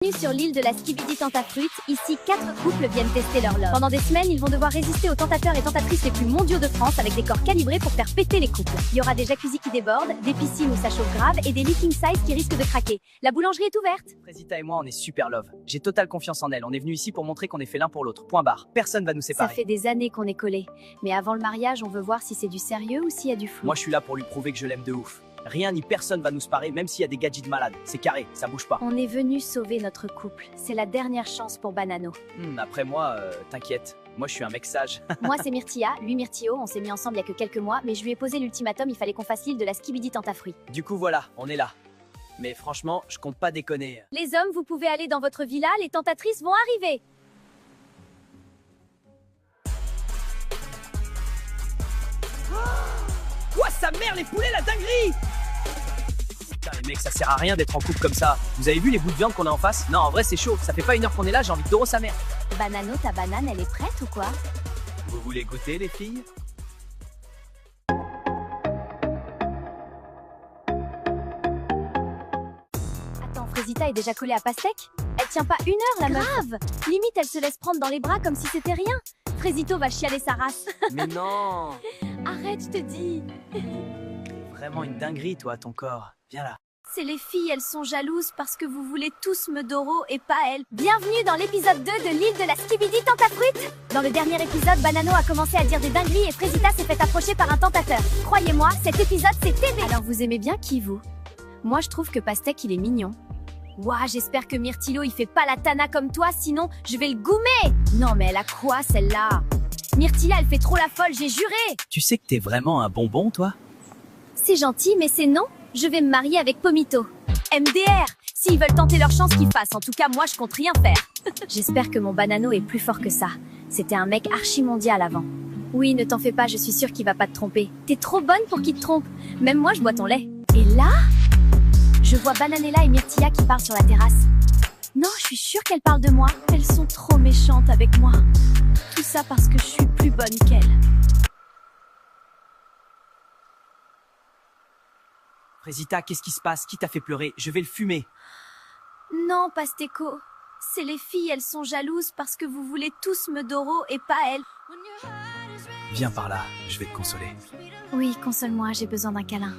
Bienvenue sur l'île de la Skibidi Tentafruit. Ici, 4 couples viennent tester leur love. Pendant des semaines, ils vont devoir résister aux tentateurs et tentatrices les plus mondiaux de France avec des corps calibrés pour faire péter les couples. Il y aura des jacuzzis qui débordent, des piscines où ça chauffe grave et des lits king size qui risquent de craquer. La boulangerie est ouverte. Frésita et moi, on est super love. J'ai totale confiance en elle. On est venus ici pour montrer qu'on est fait l'un pour l'autre. Point barre. Personne va nous Ça séparer. fait des années qu'on est collés. Mais avant le mariage, on veut voir si c'est du sérieux ou s'il y a du flou. Moi, je suis là pour lui prouver que je l'aime de ouf. Rien ni personne va nous séparer, même s'il y a des gadgets malades. C'est carré, ça bouge pas. On est venu sauver notre couple. C'est la dernière chance pour Banano. Après moi, t'inquiète. Moi, je suis un mec sage. Moi, c'est Myrtilla, lui Myrtio. On s'est mis ensemble il y a que quelques mois, mais je lui ai posé l'ultimatum, il fallait qu'on fasse l'île de la Skibidi Tentafruit. Du coup, voilà, on est là. Mais franchement, je compte pas déconner. Les hommes, vous pouvez aller dans votre villa, les tentatrices vont arriver. Quoi, sa mère, les poulets, la dinguerie! Putain, les mecs, ça sert à rien d'être en couple comme ça. Vous avez vu les bouts de viande qu'on a en face? Non, en vrai, c'est chaud. Ça fait pas une heure qu'on est là, j'ai envie de doro sa mère. Banano, ta banane, elle est prête ou quoi? Vous voulez goûter, les filles? Attends, Frésita est déjà collée à Pastèque? Elle tient pas une heure, la meuf. Grave. Limite, elle se laisse prendre dans les bras comme si c'était rien. Frésito va chialer sa race. Mais non! Arrête, je te dis. Vraiment une dinguerie, toi, ton corps. Viens là. C'est les filles, elles sont jalouses parce que vous voulez tous me doro et pas elles. Bienvenue dans l'épisode 2 de l'île de la Skibidi Tentafruit. Dans le dernier épisode, Banano a commencé à dire des dingueries et Frésita s'est fait approcher par un tentateur. Croyez-moi, cet épisode c'est TV. Alors vous aimez bien qui, vous? Moi, je trouve que Pastèque, il est mignon. Ouah, j'espère que Myrtilo, il fait pas la tana comme toi, sinon je vais le goumer. Non, mais elle a quoi, celle-là? Myrtilla, elle fait trop la folle, j'ai juré. Tu sais que t'es vraiment un bonbon, toi? C'est gentil, mais c'est non. Je vais me marier avec Pomito. MDR. S'ils veulent tenter leur chance, qu'ils fassent. En tout cas, moi, je compte rien faire. J'espère que mon Banano est plus fort que ça. C'était un mec archi-mondial avant. Oui, ne t'en fais pas, je suis sûre qu'il va pas te tromper. T'es trop bonne pour qu'il te trompe. Même moi, je bois ton lait. Et là, je vois Bananella et Myrtilla qui parlent sur la terrasse. Non, je suis sûre qu'elles parlent de moi. Elles sont trop méchantes avec moi. Tout ça parce que je suis plus bonne qu'elles. Frésita, qu'est-ce qui se passe? Qui t'a fait pleurer? Je vais le fumer. Non, Pasteco. C'est les filles, elles sont jalouses parce que vous voulez tous me doro et pas elles. Viens par là, je vais te consoler. Oui, console-moi, j'ai besoin d'un câlin.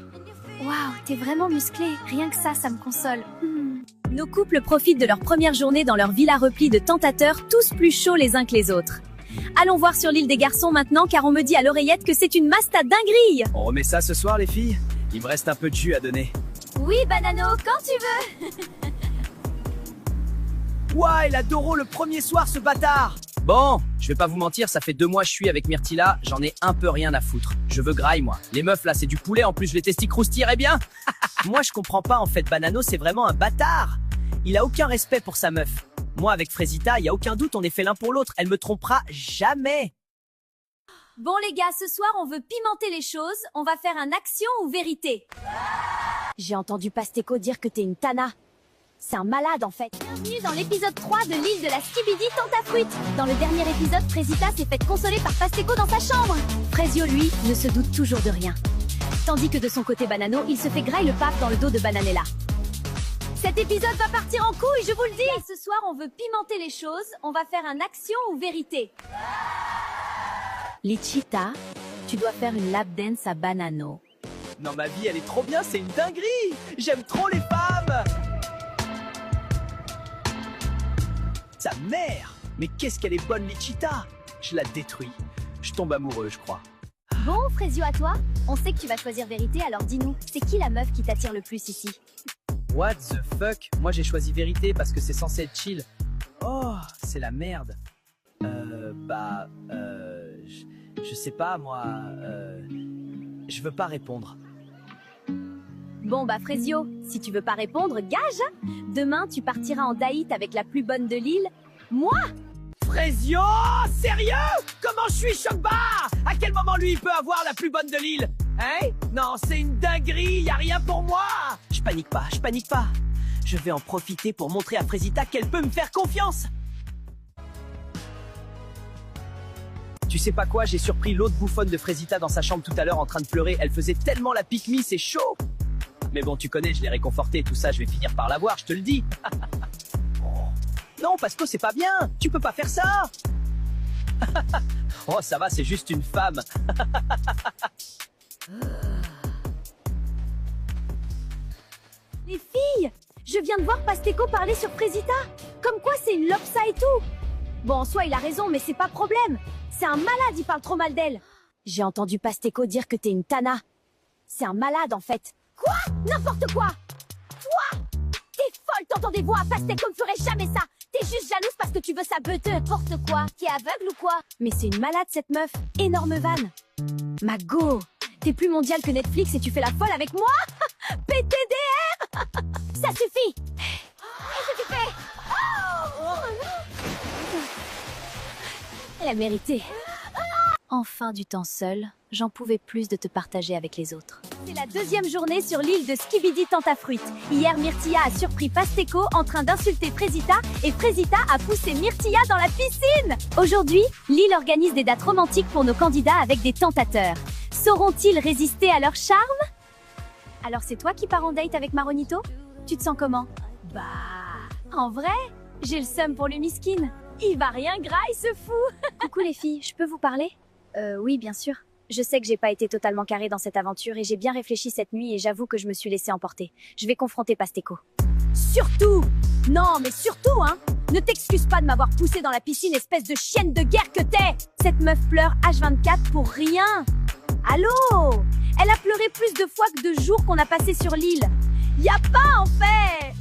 Waouh, t'es vraiment musclé. Rien que ça me console. Nos couples profitent de leur première journée dans leur villa replie de tentateurs, tous plus chauds les uns que les autres. Allons voir sur l'île des garçons maintenant, car on me dit à l'oreillette que c'est une masta dinguerie. On remet ça ce soir, les filles? Il me reste un peu de jus à donner. Oui, Banano, quand tu veux. Ouah, il a Doro le premier soir, ce bâtard! Bon, je vais pas vous mentir, ça fait 2 mois que je suis avec Myrtilla, j'en ai un peu rien à foutre. Je veux graille, moi. Les meufs, là, c'est du poulet, en plus, les testis croustilleraient bien. Moi, je comprends pas, en fait, Banano, c'est vraiment un bâtard. Il a aucun respect pour sa meuf. Moi, avec Frésita, il y a aucun doute, on est fait l'un pour l'autre. Elle me trompera jamais. Bon les gars, ce soir on veut pimenter les choses, on va faire un action ou vérité. J'ai entendu Pasteco dire que t'es une tana. C'est un malade en fait. Bienvenue dans l'épisode 3 de l'île de la Skibidi Tentafruit. Dans le dernier épisode, Frésita s'est fait consoler par Pasteco dans sa chambre. Frésio, lui, ne se doute toujours de rien. Tandis que de son côté Banano, il se fait graille le pape dans le dos de Bananella. Cet épisode va partir en couille, je vous le dis. Ce soir on veut pimenter les choses, on va faire un action ou vérité. Lichita, tu dois faire une lap dance à Banano. Non, ma vie, elle est trop bien, c'est une dinguerie. J'aime trop les femmes. Sa mère. Mais qu'est-ce qu'elle est bonne, Lichita. Je la détruis. Je tombe amoureux, je crois. Bon, Frésio, à toi. On sait que tu vas choisir vérité, alors dis-nous, c'est qui la meuf qui t'attire le plus ici? What the fuck? Moi, j'ai choisi vérité parce que c'est censé être chill. Oh, c'est la merde. Je sais pas, moi, je veux pas répondre. Bon bah Frésio, si tu veux pas répondre, gage. Demain, tu partiras en date avec la plus bonne de l'île. Moi? Frésio, sérieux? Comment je suis choc-bas? À quel moment lui, il peut avoir la plus bonne de l'île? Hein? Non, c'est une dinguerie, y a rien pour moi. Je panique pas, je panique pas. Je vais en profiter pour montrer à Frésita qu'elle peut me faire confiance. Tu sais pas quoi, j'ai surpris l'autre bouffonne de Frésita dans sa chambre tout à l'heure en train de pleurer. Elle faisait tellement la pique-me, c'est chaud. Mais bon, tu connais, je l'ai réconfortée, tout ça, je vais finir par l'avoir, je te le dis. Non, Pasco, c'est pas bien. Tu peux pas faire ça. Oh, ça va, c'est juste une femme. Les filles, je viens de voir Pasteco parler sur Fresita. Comme quoi c'est une lopsa et tout. Bon, en soi, il a raison, mais c'est pas problème. C'est un malade, il parle trop mal d'elle. J'ai entendu Pasteco dire que t'es une tana. C'est un malade, en fait. Quoi? N'importe quoi! Toi! T'es folle, t'entends des voix. Pasteco ne ferait jamais ça. T'es juste jalouse parce que tu veux sa beute. N'importe quoi. T'es aveugle ou quoi? Mais c'est une malade, cette meuf. Énorme vanne. Mago, t'es plus mondial que Netflix et tu fais la folle avec moi? PTDR. Ça suffit. Qu'est-ce que tu fais? Elle a mérité. Enfin du temps seul, j'en pouvais plus de te partager avec les autres. C'est la deuxième journée sur l'île de Skibidi Tentafruit. Hier, Myrtilla a surpris Pasteco en train d'insulter Fresita et Fresita a poussé Myrtilla dans la piscine. Aujourd'hui, l'île organise des dates romantiques pour nos candidats avec des tentateurs. Sauront-ils résister à leur charme? Alors c'est toi qui pars en date avec Maronito? Tu te sens comment? Bah, en vrai, j'ai le seum pour le miskin. Il va rien gras, il se fout. Coucou les filles, je peux vous parler? Oui, bien sûr. Je sais que j'ai pas été totalement carrée dans cette aventure et j'ai bien réfléchi cette nuit et j'avoue que je me suis laissée emporter. Je vais confronter Pasteco. Surtout! Non, mais surtout, hein! Ne t'excuse pas de m'avoir poussée dans la piscine, espèce de chienne de guerre que t'es! Cette meuf pleure H24 pour rien! Allô? Elle a pleuré plus de fois que de jours qu'on a passé sur l'île. Y a pas, en fait!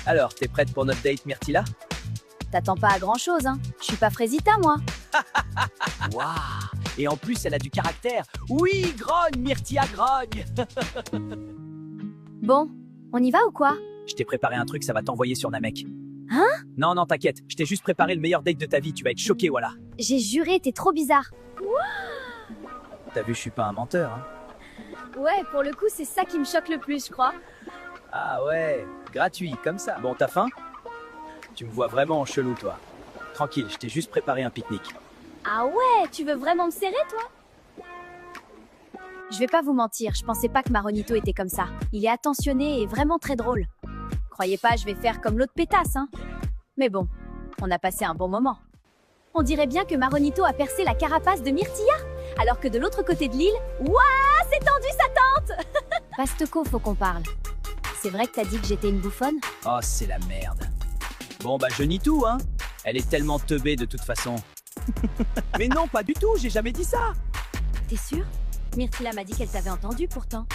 Alors, t'es prête pour notre date, Myrtilla? T'attends pas à grand-chose, hein? Je suis pas Fresita, moi. Waouh! Et en plus, elle a du caractère. Oui, grogne, Myrtilla, grogne. Bon, on y va ou quoi? Je t'ai préparé un truc, ça va t'envoyer sur Namek. Hein? Non, non, t'inquiète. Je t'ai juste préparé le meilleur date de ta vie. Tu vas être choqué, voilà. J'ai juré, t'es trop bizarre. T'as vu, je suis pas un menteur, hein. Ouais, pour le coup, c'est ça qui me choque le plus, je crois. Ah ouais, gratuit, comme ça. Bon, t'as faim? Tu me vois vraiment en chelou, toi. Tranquille, je t'ai juste préparé un pique-nique. Ah ouais, tu veux vraiment me serrer, toi? Je vais pas vous mentir, je pensais pas que Maronito était comme ça. Il est attentionné et vraiment très drôle. Croyez pas, je vais faire comme l'autre pétasse, hein. Mais bon, on a passé un bon moment. On dirait bien que Maronito a percé la carapace de Myrtilla, alors que de l'autre côté de l'île, ouah, c'est tendu sa tente. Pasteco, faut qu'on parle. C'est vrai que t'as dit que j'étais une bouffonne? Oh, c'est la merde. Bon, bah je nie tout, hein. Elle est tellement teubée de toute façon. Mais non, pas du tout, j'ai jamais dit ça. T'es sûr? Myrtilla m'a dit qu'elle t'avait entendu pourtant.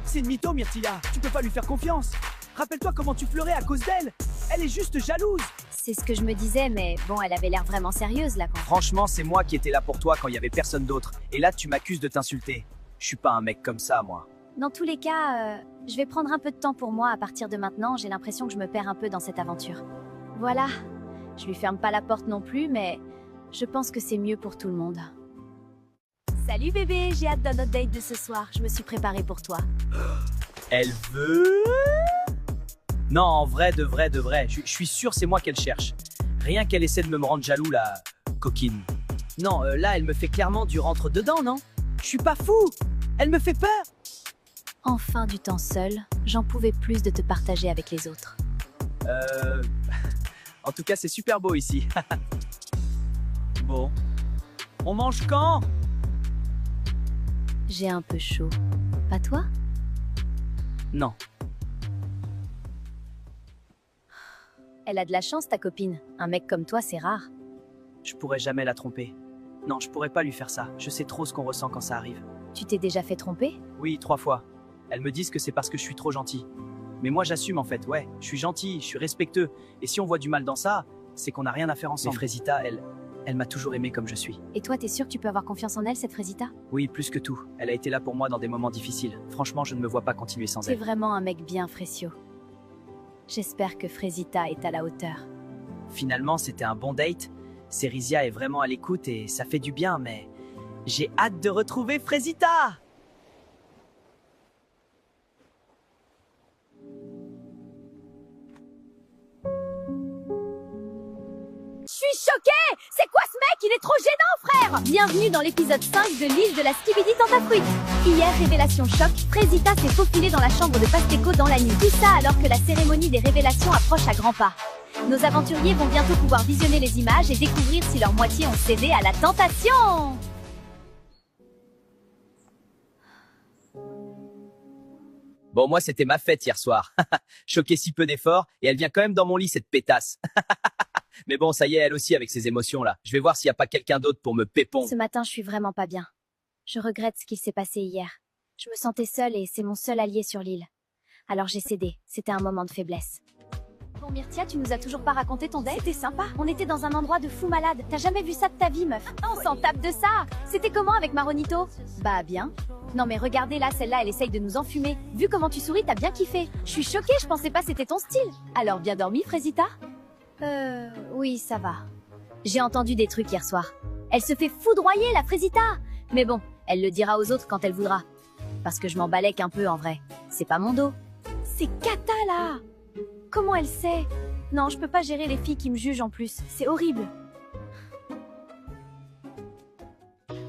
C'est une mytho, Myrtilla. Tu peux pas lui faire confiance. Rappelle-toi comment tu pleurais à cause d'elle. Elle est juste jalouse. C'est ce que je me disais, mais bon, elle avait l'air vraiment sérieuse là quand... Franchement, c'est moi qui étais là pour toi quand il y avait personne d'autre. Et là, tu m'accuses de t'insulter. Je suis pas un mec comme ça, moi. Dans tous les cas, je vais prendre un peu de temps pour moi à partir de maintenant. J'ai l'impression que je me perds un peu dans cette aventure. Voilà. Je lui ferme pas la porte non plus, mais je pense que c'est mieux pour tout le monde. Salut bébé, j'ai hâte de notre date de ce soir. Je me suis préparée pour toi. Elle veut... Non, en vrai, de vrai, de vrai. Je suis sûr c'est moi qu'elle cherche. Rien qu'elle essaie de me rendre jaloux, la coquine. Non, là, elle me fait clairement du rentre-dedans, non? Je suis pas fou. Elle me fait peur. Enfin du temps seul, j'en pouvais plus de te partager avec les autres. En tout cas, c'est super beau ici. Bon. On mange quand? J'ai un peu chaud. Pas toi? Non. Elle a de la chance, ta copine. Un mec comme toi, c'est rare. Je pourrais jamais la tromper. Non, je pourrais pas lui faire ça. Je sais trop ce qu'on ressent quand ça arrive. Tu t'es déjà fait tromper? Oui, 3 fois. Elles me disent que c'est parce que je suis trop gentil. Mais moi, j'assume en fait. Ouais, je suis gentil, je suis respectueux. Et si on voit du mal dans ça, c'est qu'on n'a rien à faire ensemble. Mais Fresita, elle m'a toujours aimé comme je suis. Et toi, t'es sûr que tu peux avoir confiance en elle, cette Fresita? Oui, plus que tout. Elle a été là pour moi dans des moments difficiles. Franchement, je ne me vois pas continuer sans T'es elle. vraiment un mec bien, Fresio. J'espère que Fresita est à la hauteur. Finalement, c'était un bon date. Cerizia est vraiment à l'écoute et ça fait du bien, mais j'ai hâte de retrouver Fresita. Je suis choquée! C'est quoi ce mec? Il est trop gênant, frère! Bienvenue dans l'épisode 5 de l'île de la Skibidi Tentafruit. Hier, révélation choc, Fresita s'est faufilée dans la chambre de Pasteco dans la nuit. Tout ça alors que la cérémonie des révélations approche à grands pas. Nos aventuriers vont bientôt pouvoir visionner les images et découvrir si leur moitié ont cédé à la tentation. Bon, moi, c'était ma fête hier soir. Choqué si peu d'efforts, et elle vient quand même dans mon lit, cette pétasse. Mais bon, ça y est, elle aussi avec ses émotions là. Je vais voir s'il n'y a pas quelqu'un d'autre pour me pépon. Ce matin, je suis vraiment pas bien. Je regrette ce qui s'est passé hier. Je me sentais seule et c'est mon seul allié sur l'île. Alors j'ai cédé, c'était un moment de faiblesse. Bon Myrtia, tu nous as toujours pas raconté ton date? C'était sympa. On était dans un endroit de fou malade. T'as jamais vu ça de ta vie, meuf? On s'en tape de ça. C'était comment avec Maronito? Bah bien. Non mais regardez là, celle-là, elle essaye de nous enfumer. Vu comment tu souris, t'as bien kiffé. Je suis choquée, je pensais pas c'était ton style. Alors bien dormi, Frésita? Oui, ça va. J'ai entendu des trucs hier soir. Elle se fait foudroyer, la Frésita. Mais bon, elle le dira aux autres quand elle voudra. Parce que je m'en balèque un peu en vrai. C'est pas mon dos. C'est Kata là. Comment elle sait? Non, je peux pas gérer les filles qui me jugent en plus. C'est horrible.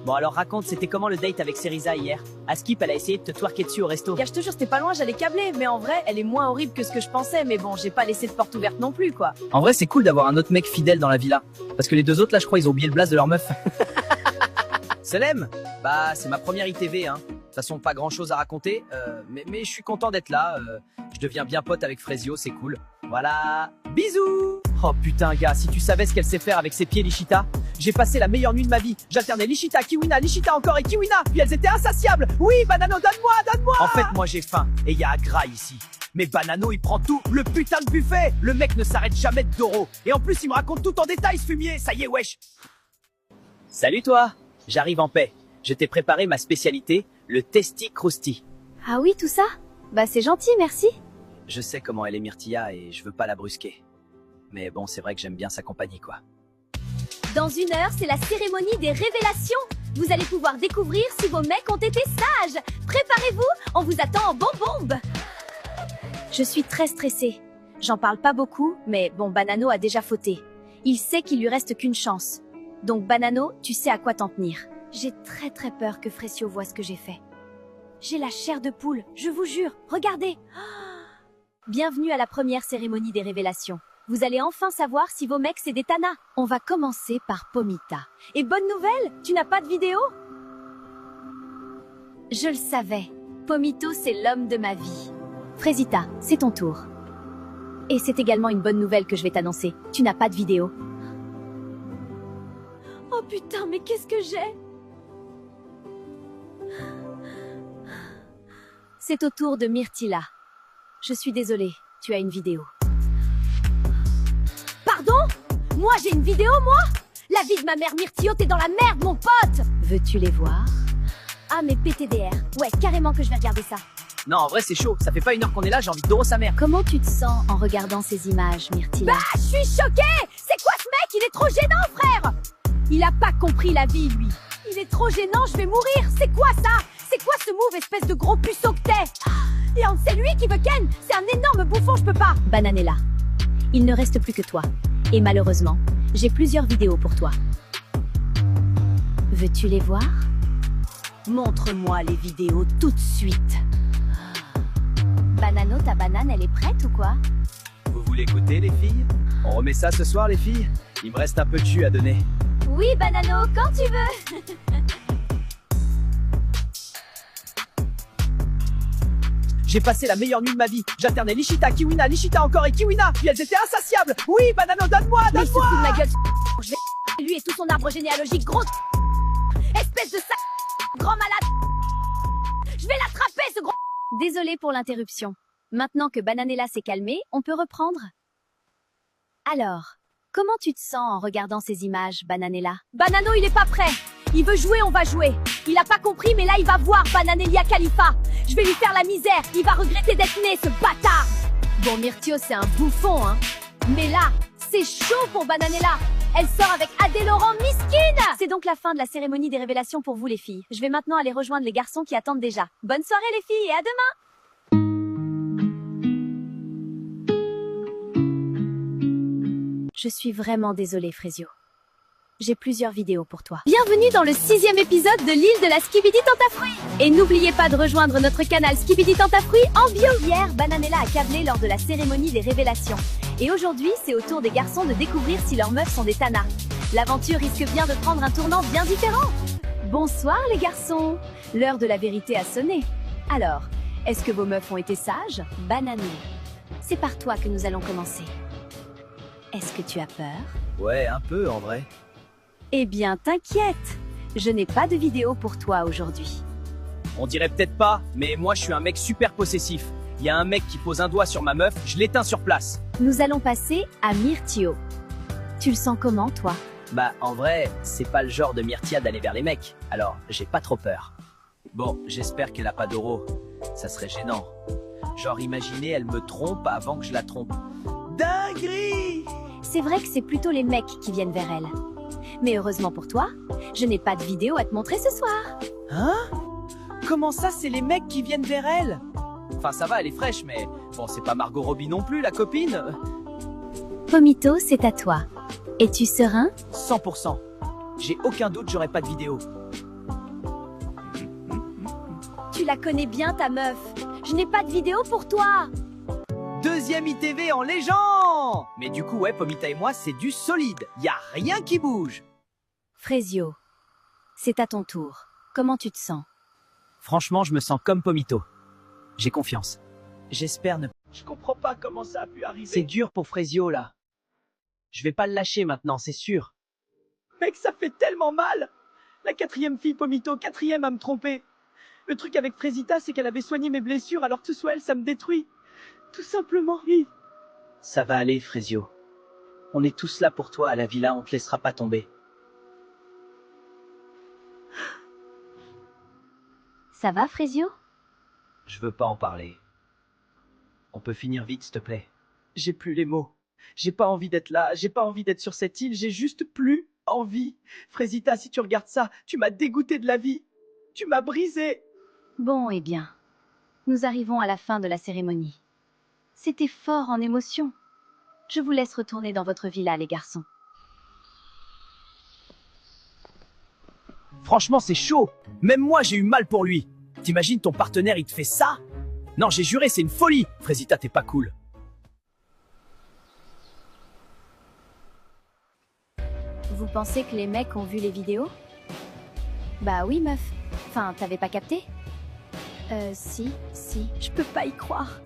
Bon alors raconte, c'était comment le date avec Seriza hier? Askip, elle a essayé de te twerker dessus au resto. Gars, je te jure, c'était pas loin, j'allais câbler. Mais en vrai, elle est moins horrible que ce que je pensais. Mais bon, j'ai pas laissé de porte ouverte non plus, quoi. En vrai, c'est cool d'avoir un autre mec fidèle dans la villa. Parce que les deux autres là, je crois, ils ont oublié le blaze de leur meuf. Salem? Bah, c'est ma première ITV, hein. De toute façon, pas grand chose à raconter, mais je suis content d'être là. Je deviens bien pote avec Frésio, c'est cool. Voilà, bisous. Oh putain, gars, si tu savais ce qu'elle sait faire avec ses pieds, Lichita. J'ai passé la meilleure nuit de ma vie. J'alternais Lichita, Kiwina, Lichita encore et Kiwina. Puis elles étaient insatiables. Oui, Banano, donne-moi, donne-moi. En fait, moi j'ai faim et il y a Agra ici. Mais Banano, il prend tout, le putain de buffet. Le mec ne s'arrête jamais de Doro. Et en plus, il me raconte tout en détail, ce fumier. Ça y est, wesh. Salut toi. J'arrive en paix. Je t'ai préparé ma spécialité, le Testi Crousti. Ah oui, tout ça? Bah c'est gentil, merci. Je sais comment elle est Myrtilla et je veux pas la brusquer. Mais bon, c'est vrai que j'aime bien sa compagnie, quoi. Dans 1 heure, c'est la cérémonie des révélations. Vous allez pouvoir découvrir si vos mecs ont été sages. Préparez-vous, on vous attend en bombe. Je suis très stressée. J'en parle pas beaucoup, mais bon, Banano a déjà fauté. Il sait qu'il lui reste qu'une chance. Donc Banano, tu sais à quoi t'en tenir. J'ai très peur que Frésio voie ce que j'ai fait. J'ai la chair de poule, je vous jure, regardez. Bienvenue à la première cérémonie des révélations. Vous allez enfin savoir si vos mecs c'est des tanas. On va commencer par Pomita. Et bonne nouvelle, tu n'as pas de vidéo? Je le savais. Pomito, c'est l'homme de ma vie. Frésita, c'est ton tour. Et c'est également une bonne nouvelle que je vais t'annoncer. Tu n'as pas de vidéo. Oh putain, mais qu'est-ce que j'ai? C'est au tour de Myrtilla. Je suis désolée, tu as une vidéo. Pardon? Moi j'ai une vidéo, moi? La vie de ma mère Myrtillo, t'es dans la merde, mon pote! Veux-tu les voir? Ah, mais PTDR. Ouais, carrément que je vais regarder ça. Non, en vrai, c'est chaud. Ça fait pas 1 heure qu'on est là, j'ai envie de Doro sa mère. Comment tu te sens en regardant ces images, Myrtilla? Bah, je suis choquée! C'est quoi ce mec? Il est trop gênant, frère! Il a pas compris la vie, lui. Il est trop gênant, je vais mourir. C'est quoi ça? C'est quoi ce move, espèce de gros puceau que t'es? Et c'est lui qui veut Ken. C'est un énorme bouffon, je peux pas. Bananella, il ne reste plus que toi. Et malheureusement, j'ai plusieurs vidéos pour toi. Veux-tu les voir? Montre-moi les vidéos tout de suite. Banano, ta banane, elle est prête ou quoi? Vous voulez goûter, les filles? On remet ça ce soir, les filles? Il me reste un peu de jus à donner. Oui, Banano, quand tu veux. J'ai passé la meilleure nuit de ma vie. J'alternais Lichita, Kiwina, Lichita encore et Kiwina. Puis elles étaient insatiables. Oui, Banano, donne-moi, Mais il se fout donne-moi. de ma gueule. Je vais lui et tout son arbre généalogique, grosse espèce de sac grand malade. Je vais l'attraper, ce gros. Désolée pour l'interruption. Maintenant que Bananella s'est calmée, on peut reprendre. Alors, comment tu te sens en regardant ces images, Bananella? Banano, il est pas prêt. Il veut jouer, on va jouer. Il a pas compris, mais là, il va voir Bananelia Khalifa. Je vais lui faire la misère. Il va regretter d'être né, ce bâtard. Bon, Myrtio, c'est un bouffon, hein. Mais là, c'est chaud pour Bananella. Elle sort avec Adé Laurent Miskine. C'est donc la fin de la cérémonie des révélations pour vous, les filles. Je vais maintenant aller rejoindre les garçons qui attendent déjà. Bonne soirée, les filles, et à demain. Je suis vraiment désolée, Frésio. J'ai plusieurs vidéos pour toi. Bienvenue dans le 6e épisode de l'île de la Skibidi Tentafruit. Et n'oubliez pas de rejoindre notre canal Skibidi Tentafruit en bio. Hier, Bananella a câblé lors de la cérémonie des révélations. Et aujourd'hui, c'est au tour des garçons de découvrir si leurs meufs sont des tanas. L'aventure risque bien de prendre un tournant bien différent. Bonsoir les garçons. L'heure de la vérité a sonné. Alors, est-ce que vos meufs ont été sages? Banano, c'est par toi que nous allons commencer. Est-ce que tu as peur? Ouais, un peu en vrai. Eh bien, t'inquiète. Je n'ai pas de vidéo pour toi aujourd'hui. On dirait peut-être pas, mais moi je suis un mec super possessif. Il y a un mec qui pose un doigt sur ma meuf, je l'éteins sur place. Nous allons passer à Myrtio. Tu le sens comment, toi? Bah, en vrai, c'est pas le genre de Myrtia d'aller vers les mecs, alors j'ai pas trop peur. Bon, j'espère qu'elle a pas d'oro. Ça serait gênant. Genre, imaginez, elle me trompe avant que je la trompe. Dinguerie! C'est vrai que c'est plutôt les mecs qui viennent vers elle. Mais heureusement pour toi, je n'ai pas de vidéo à te montrer ce soir. Hein? Comment ça, c'est les mecs qui viennent vers elle? Enfin, ça va, elle est fraîche, mais bon, c'est pas Margot Robbie non plus, la copine. Pomito, c'est à toi. Es-tu serein? 100%. J'ai aucun doute, j'aurai pas de vidéo. Tu la connais bien, ta meuf. Je n'ai pas de vidéo pour toi. Deuxième ITV en légende! Mais du coup, ouais, Pomita et moi, c'est du solide. Y a rien qui bouge. Frésio, c'est à ton tour. Comment tu te sens? Franchement, je me sens comme Pomito. J'ai confiance. J'espère ne... Je comprends pas comment ça a pu arriver. C'est dur pour Frésio, là. Je vais pas le lâcher maintenant, c'est sûr. Mec, ça fait tellement mal. La quatrième fille Pomito, quatrième à me tromper. Le truc avec Frésita, c'est qu'elle avait soigné mes blessures, alors que ce soit elle, ça me détruit. Tout simplement, oui. Ça va aller, Frésio. On est tous là pour toi à la villa, on te laissera pas tomber. Ça va, Frésio? Je veux pas en parler. On peut finir vite, s'il te plaît. J'ai plus les mots. J'ai pas envie d'être là, j'ai pas envie d'être sur cette île, j'ai juste plus envie. Frésita, si tu regardes ça, tu m'as dégoûté de la vie. Tu m'as brisé. Bon, eh bien, nous arrivons à la fin de la cérémonie. C'était fort en émotion. Je vous laisse retourner dans votre villa, les garçons. Franchement, c'est chaud. Même moi, j'ai eu mal pour lui. T'imagines ton partenaire, il te fait ça? Non, j'ai juré, c'est une folie. Frésita, t'es pas cool. Vous pensez que les mecs ont vu les vidéos? Bah oui, meuf. Enfin, t'avais pas capté? Si. Je peux pas y croire.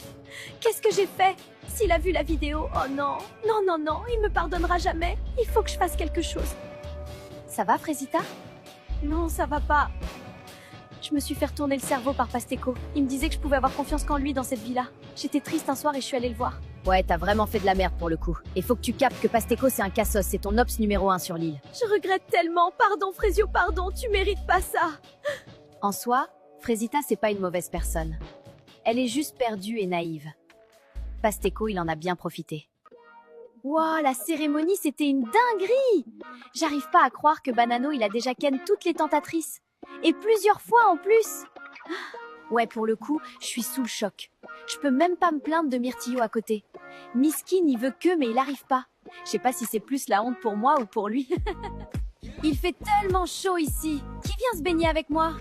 Qu'est-ce que j'ai fait? S'il a vu la vidéo, oh non. Non, il me pardonnera jamais. Il faut que je fasse quelque chose. Ça va, Frésita? Non, ça va pas. Je me suis fait retourner le cerveau par Pasteco. Il me disait que je pouvais avoir confiance qu'en lui dans cette villa. J'étais triste un soir et je suis allée le voir. Ouais, t'as vraiment fait de la merde pour le coup. Et faut que tu captes que Pasteco c'est un cassos, c'est ton ops numéro 1 sur l'île. Je regrette tellement, pardon Frésio, pardon, tu mérites pas ça. En soi, Frésita c'est pas une mauvaise personne. Elle est juste perdue et naïve. Pasteco il en a bien profité. Wow, la cérémonie c'était une dinguerie. J'arrive pas à croire que Banano il a déjà ken toutes les tentatrices. Et plusieurs fois en plus. Ouais, pour le coup, je suis sous le choc. Je peux même pas me plaindre de Myrtillo à côté. Miskin, il veut que, mais il arrive pas. Je sais pas si c'est plus la honte pour moi ou pour lui. Il fait tellement chaud ici. Qui vient se baigner avec moi?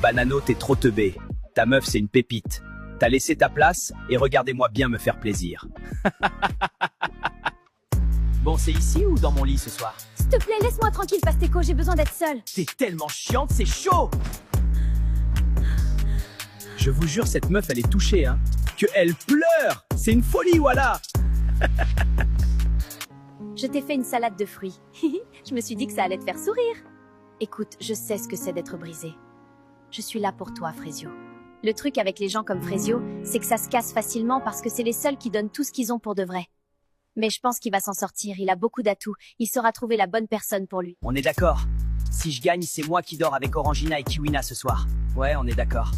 Banano, t'es trop teubé. Ta meuf, c'est une pépite. T'as laissé ta place et regardez-moi bien me faire plaisir. Bon, c'est ici ou dans mon lit ce soir? S'il te plaît, laisse-moi tranquille, Pasteco, j'ai besoin d'être seule. T'es tellement chiante, c'est chaud. Je vous jure, cette meuf, elle est touchée, hein. Que elle pleure. C'est une folie, voilà. Je t'ai fait une salade de fruits. Je me suis dit que ça allait te faire sourire. Écoute, je sais ce que c'est d'être brisé. Je suis là pour toi, Frésio. Le truc avec les gens comme Frésio, c'est que ça se casse facilement parce que c'est les seuls qui donnent tout ce qu'ils ont pour de vrai. Mais je pense qu'il va s'en sortir, il a beaucoup d'atouts, il saura trouver la bonne personne pour lui. On est d'accord. Si je gagne, c'est moi qui dors avec Orangina et Kiwina ce soir. Ouais, on est d'accord.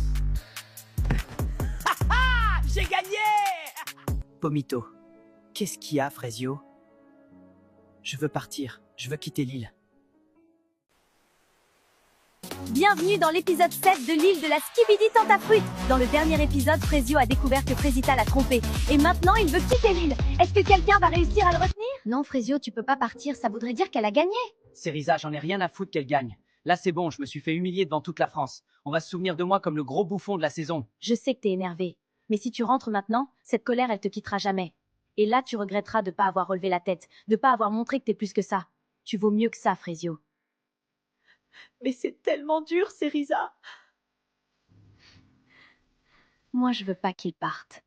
J'ai gagné! Pomito, qu'est-ce qu'il y a, Frésio? Je veux partir, je veux quitter l'île. Bienvenue dans l'épisode 7 de l'île de la Skibidi Tentafruit. Dans le dernier épisode, Frésio a découvert que Frésita l'a trompé. Et maintenant, il veut quitter l'île. Est-ce que quelqu'un va réussir à le retenir? Non, Frésio, tu peux pas partir, ça voudrait dire qu'elle a gagné. Cerisa, j'en ai rien à foutre qu'elle gagne. Là c'est bon, je me suis fait humilier devant toute la France. On va se souvenir de moi comme le gros bouffon de la saison. Je sais que t'es énervé. Mais si tu rentres maintenant, cette colère, elle te quittera jamais. Et là, tu regretteras de pas avoir relevé la tête, de pas avoir montré que t'es plus que ça. Tu vaux mieux que ça, Frésio. Mais c'est tellement dur, Cerisa. Moi, je veux pas qu'il parte.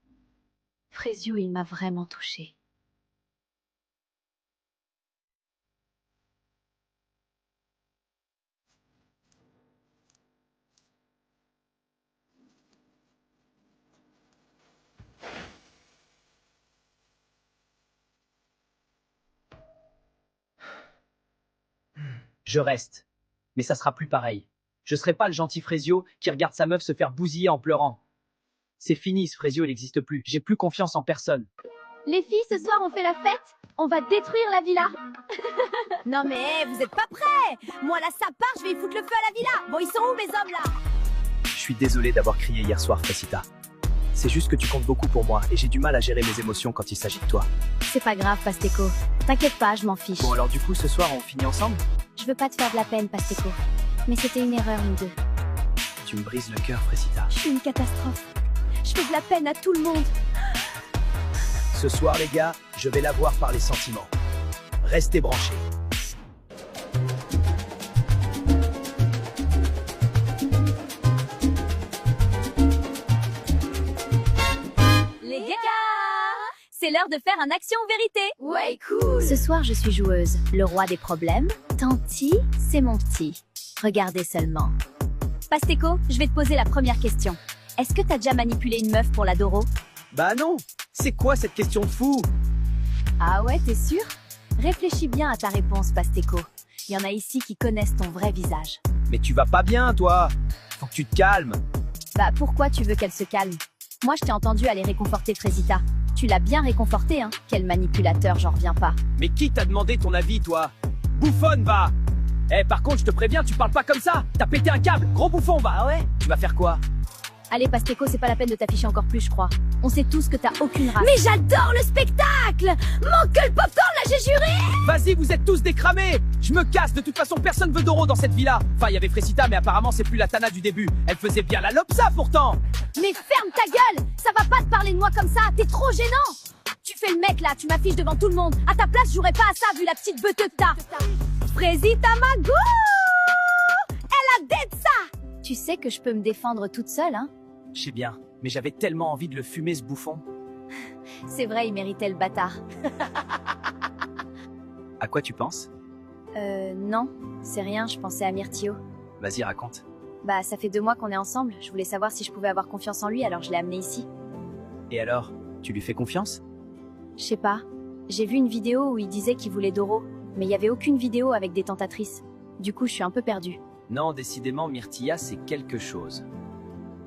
Frésio, il m'a vraiment touchée. Je reste. Mais ça sera plus pareil. Je serai pas le gentil Frésio qui regarde sa meuf se faire bousiller en pleurant. C'est fini, ce Frésio, il n'existe plus. J'ai plus confiance en personne. Les filles, ce soir, on fait la fête. On va détruire la villa. Non mais, vous êtes pas prêts. Moi là, ça part, je vais y foutre le feu à la villa. Bon, ils sont où mes hommes là? Je suis désolé d'avoir crié hier soir, Frécita. C'est juste que tu comptes beaucoup pour moi et j'ai du mal à gérer mes émotions quand il s'agit de toi. C'est pas grave, Pasteco. T'inquiète pas, je m'en fiche. Bon alors du coup, ce soir, on finit ensemble? Je veux pas te faire de la peine, Pasteco. Mais c'était une erreur, nous deux. Tu me brises le cœur, Frécita. Je suis une catastrophe. Je fais de la peine à tout le monde. Ce soir, les gars, je vais l'avoir par les sentiments. Restez branchés. Les gars, c'est l'heure de faire un action ou vérité. Ouais, cool. Ce soir, je suis joueuse. Le roi des problèmes. Tanti, c'est mon petit. Regardez seulement. Pasteco, je vais te poser la première question. Est-ce que t'as déjà manipulé une meuf pour l'Adoro? Bah non. C'est quoi cette question de fou? Ah ouais, t'es sûr? Réfléchis bien à ta réponse, Pasteco. Il y en a ici qui connaissent ton vrai visage. Mais tu vas pas bien, toi. Faut que tu te calmes. Bah pourquoi tu veux qu'elle se calme? Moi, je t'ai entendu aller réconforter Frésita. Tu l'as bien réconforté, hein? Quel manipulateur, j'en reviens pas. Mais qui t'a demandé ton avis, toi? Bouffonne, va! Eh, par contre, je te préviens, tu parles pas comme ça! T'as pété un câble, gros bouffon, va! Ah ouais? Tu vas faire quoi? Allez, Pasteco, c'est pas la peine de t'afficher encore plus, je crois. On sait tous que t'as aucune race. Mais j'adore le spectacle! Manque que le popcorn, là, j'ai juré! Vas-y, vous êtes tous décramés! Je me casse, de toute façon, personne veut d'Oro dans cette villa. Enfin, il y avait Frécita, mais apparemment, c'est plus la Tana du début. Elle faisait bien la lopsa, pourtant! Mais ferme ta gueule! Ça va pas te parler de moi comme ça, t'es trop gênant! Tu fais le mec, là, tu m'affiches devant tout le monde. À ta place, je jouerais pas à ça, vu la petite beuteux que t'as. Frésita Mago! Elle a dead ça! Tu sais que je peux me défendre toute seule, hein? Je sais bien, mais j'avais tellement envie de le fumer, ce bouffon. C'est vrai, il méritait le bâtard. À quoi tu penses? Non, c'est rien, je pensais à Myrtio. Vas-y, raconte. Bah, ça fait 2 mois qu'on est ensemble, je voulais savoir si je pouvais avoir confiance en lui, alors je l'ai amené ici. Et alors, tu lui fais confiance? Je sais pas. J'ai vu une vidéo où il disait qu'il voulait Doro, mais il y avait aucune vidéo avec des tentatrices. Du coup, je suis un peu perdue. Non, décidément, Myrtilla, c'est quelque chose.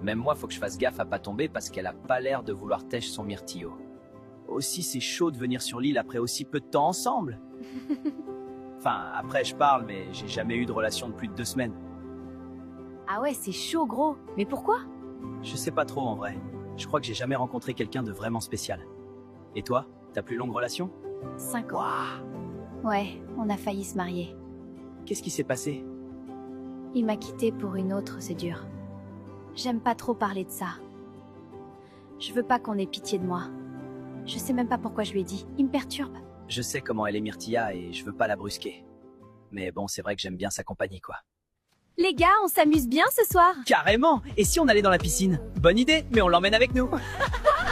Même moi, faut que je fasse gaffe à pas tomber parce qu'elle a pas l'air de vouloir tèche son Myrtillo. Aussi, c'est chaud de venir sur l'île après aussi peu de temps ensemble. Enfin, après, je parle, mais j'ai jamais eu de relation de plus de 2 semaines. Ah ouais, c'est chaud, gros. Mais pourquoi? Je sais pas trop, en vrai. Je crois que j'ai jamais rencontré quelqu'un de vraiment spécial. Et toi, ta plus longue relation? 5 ans. Waouh! Ouais, on a failli se marier. Qu'est-ce qui s'est passé? Il m'a quitté pour une autre, c'est dur. J'aime pas trop parler de ça. Je veux pas qu'on ait pitié de moi. Je sais même pas pourquoi je lui ai dit. Il me perturbe. Je sais comment elle est Myrtilla et je veux pas la brusquer. Mais bon, c'est vrai que j'aime bien sa compagnie, quoi. Les gars, on s'amuse bien ce soir. Carrément! Et si on allait dans la piscine? Bonne idée, mais on l'emmène avec nous.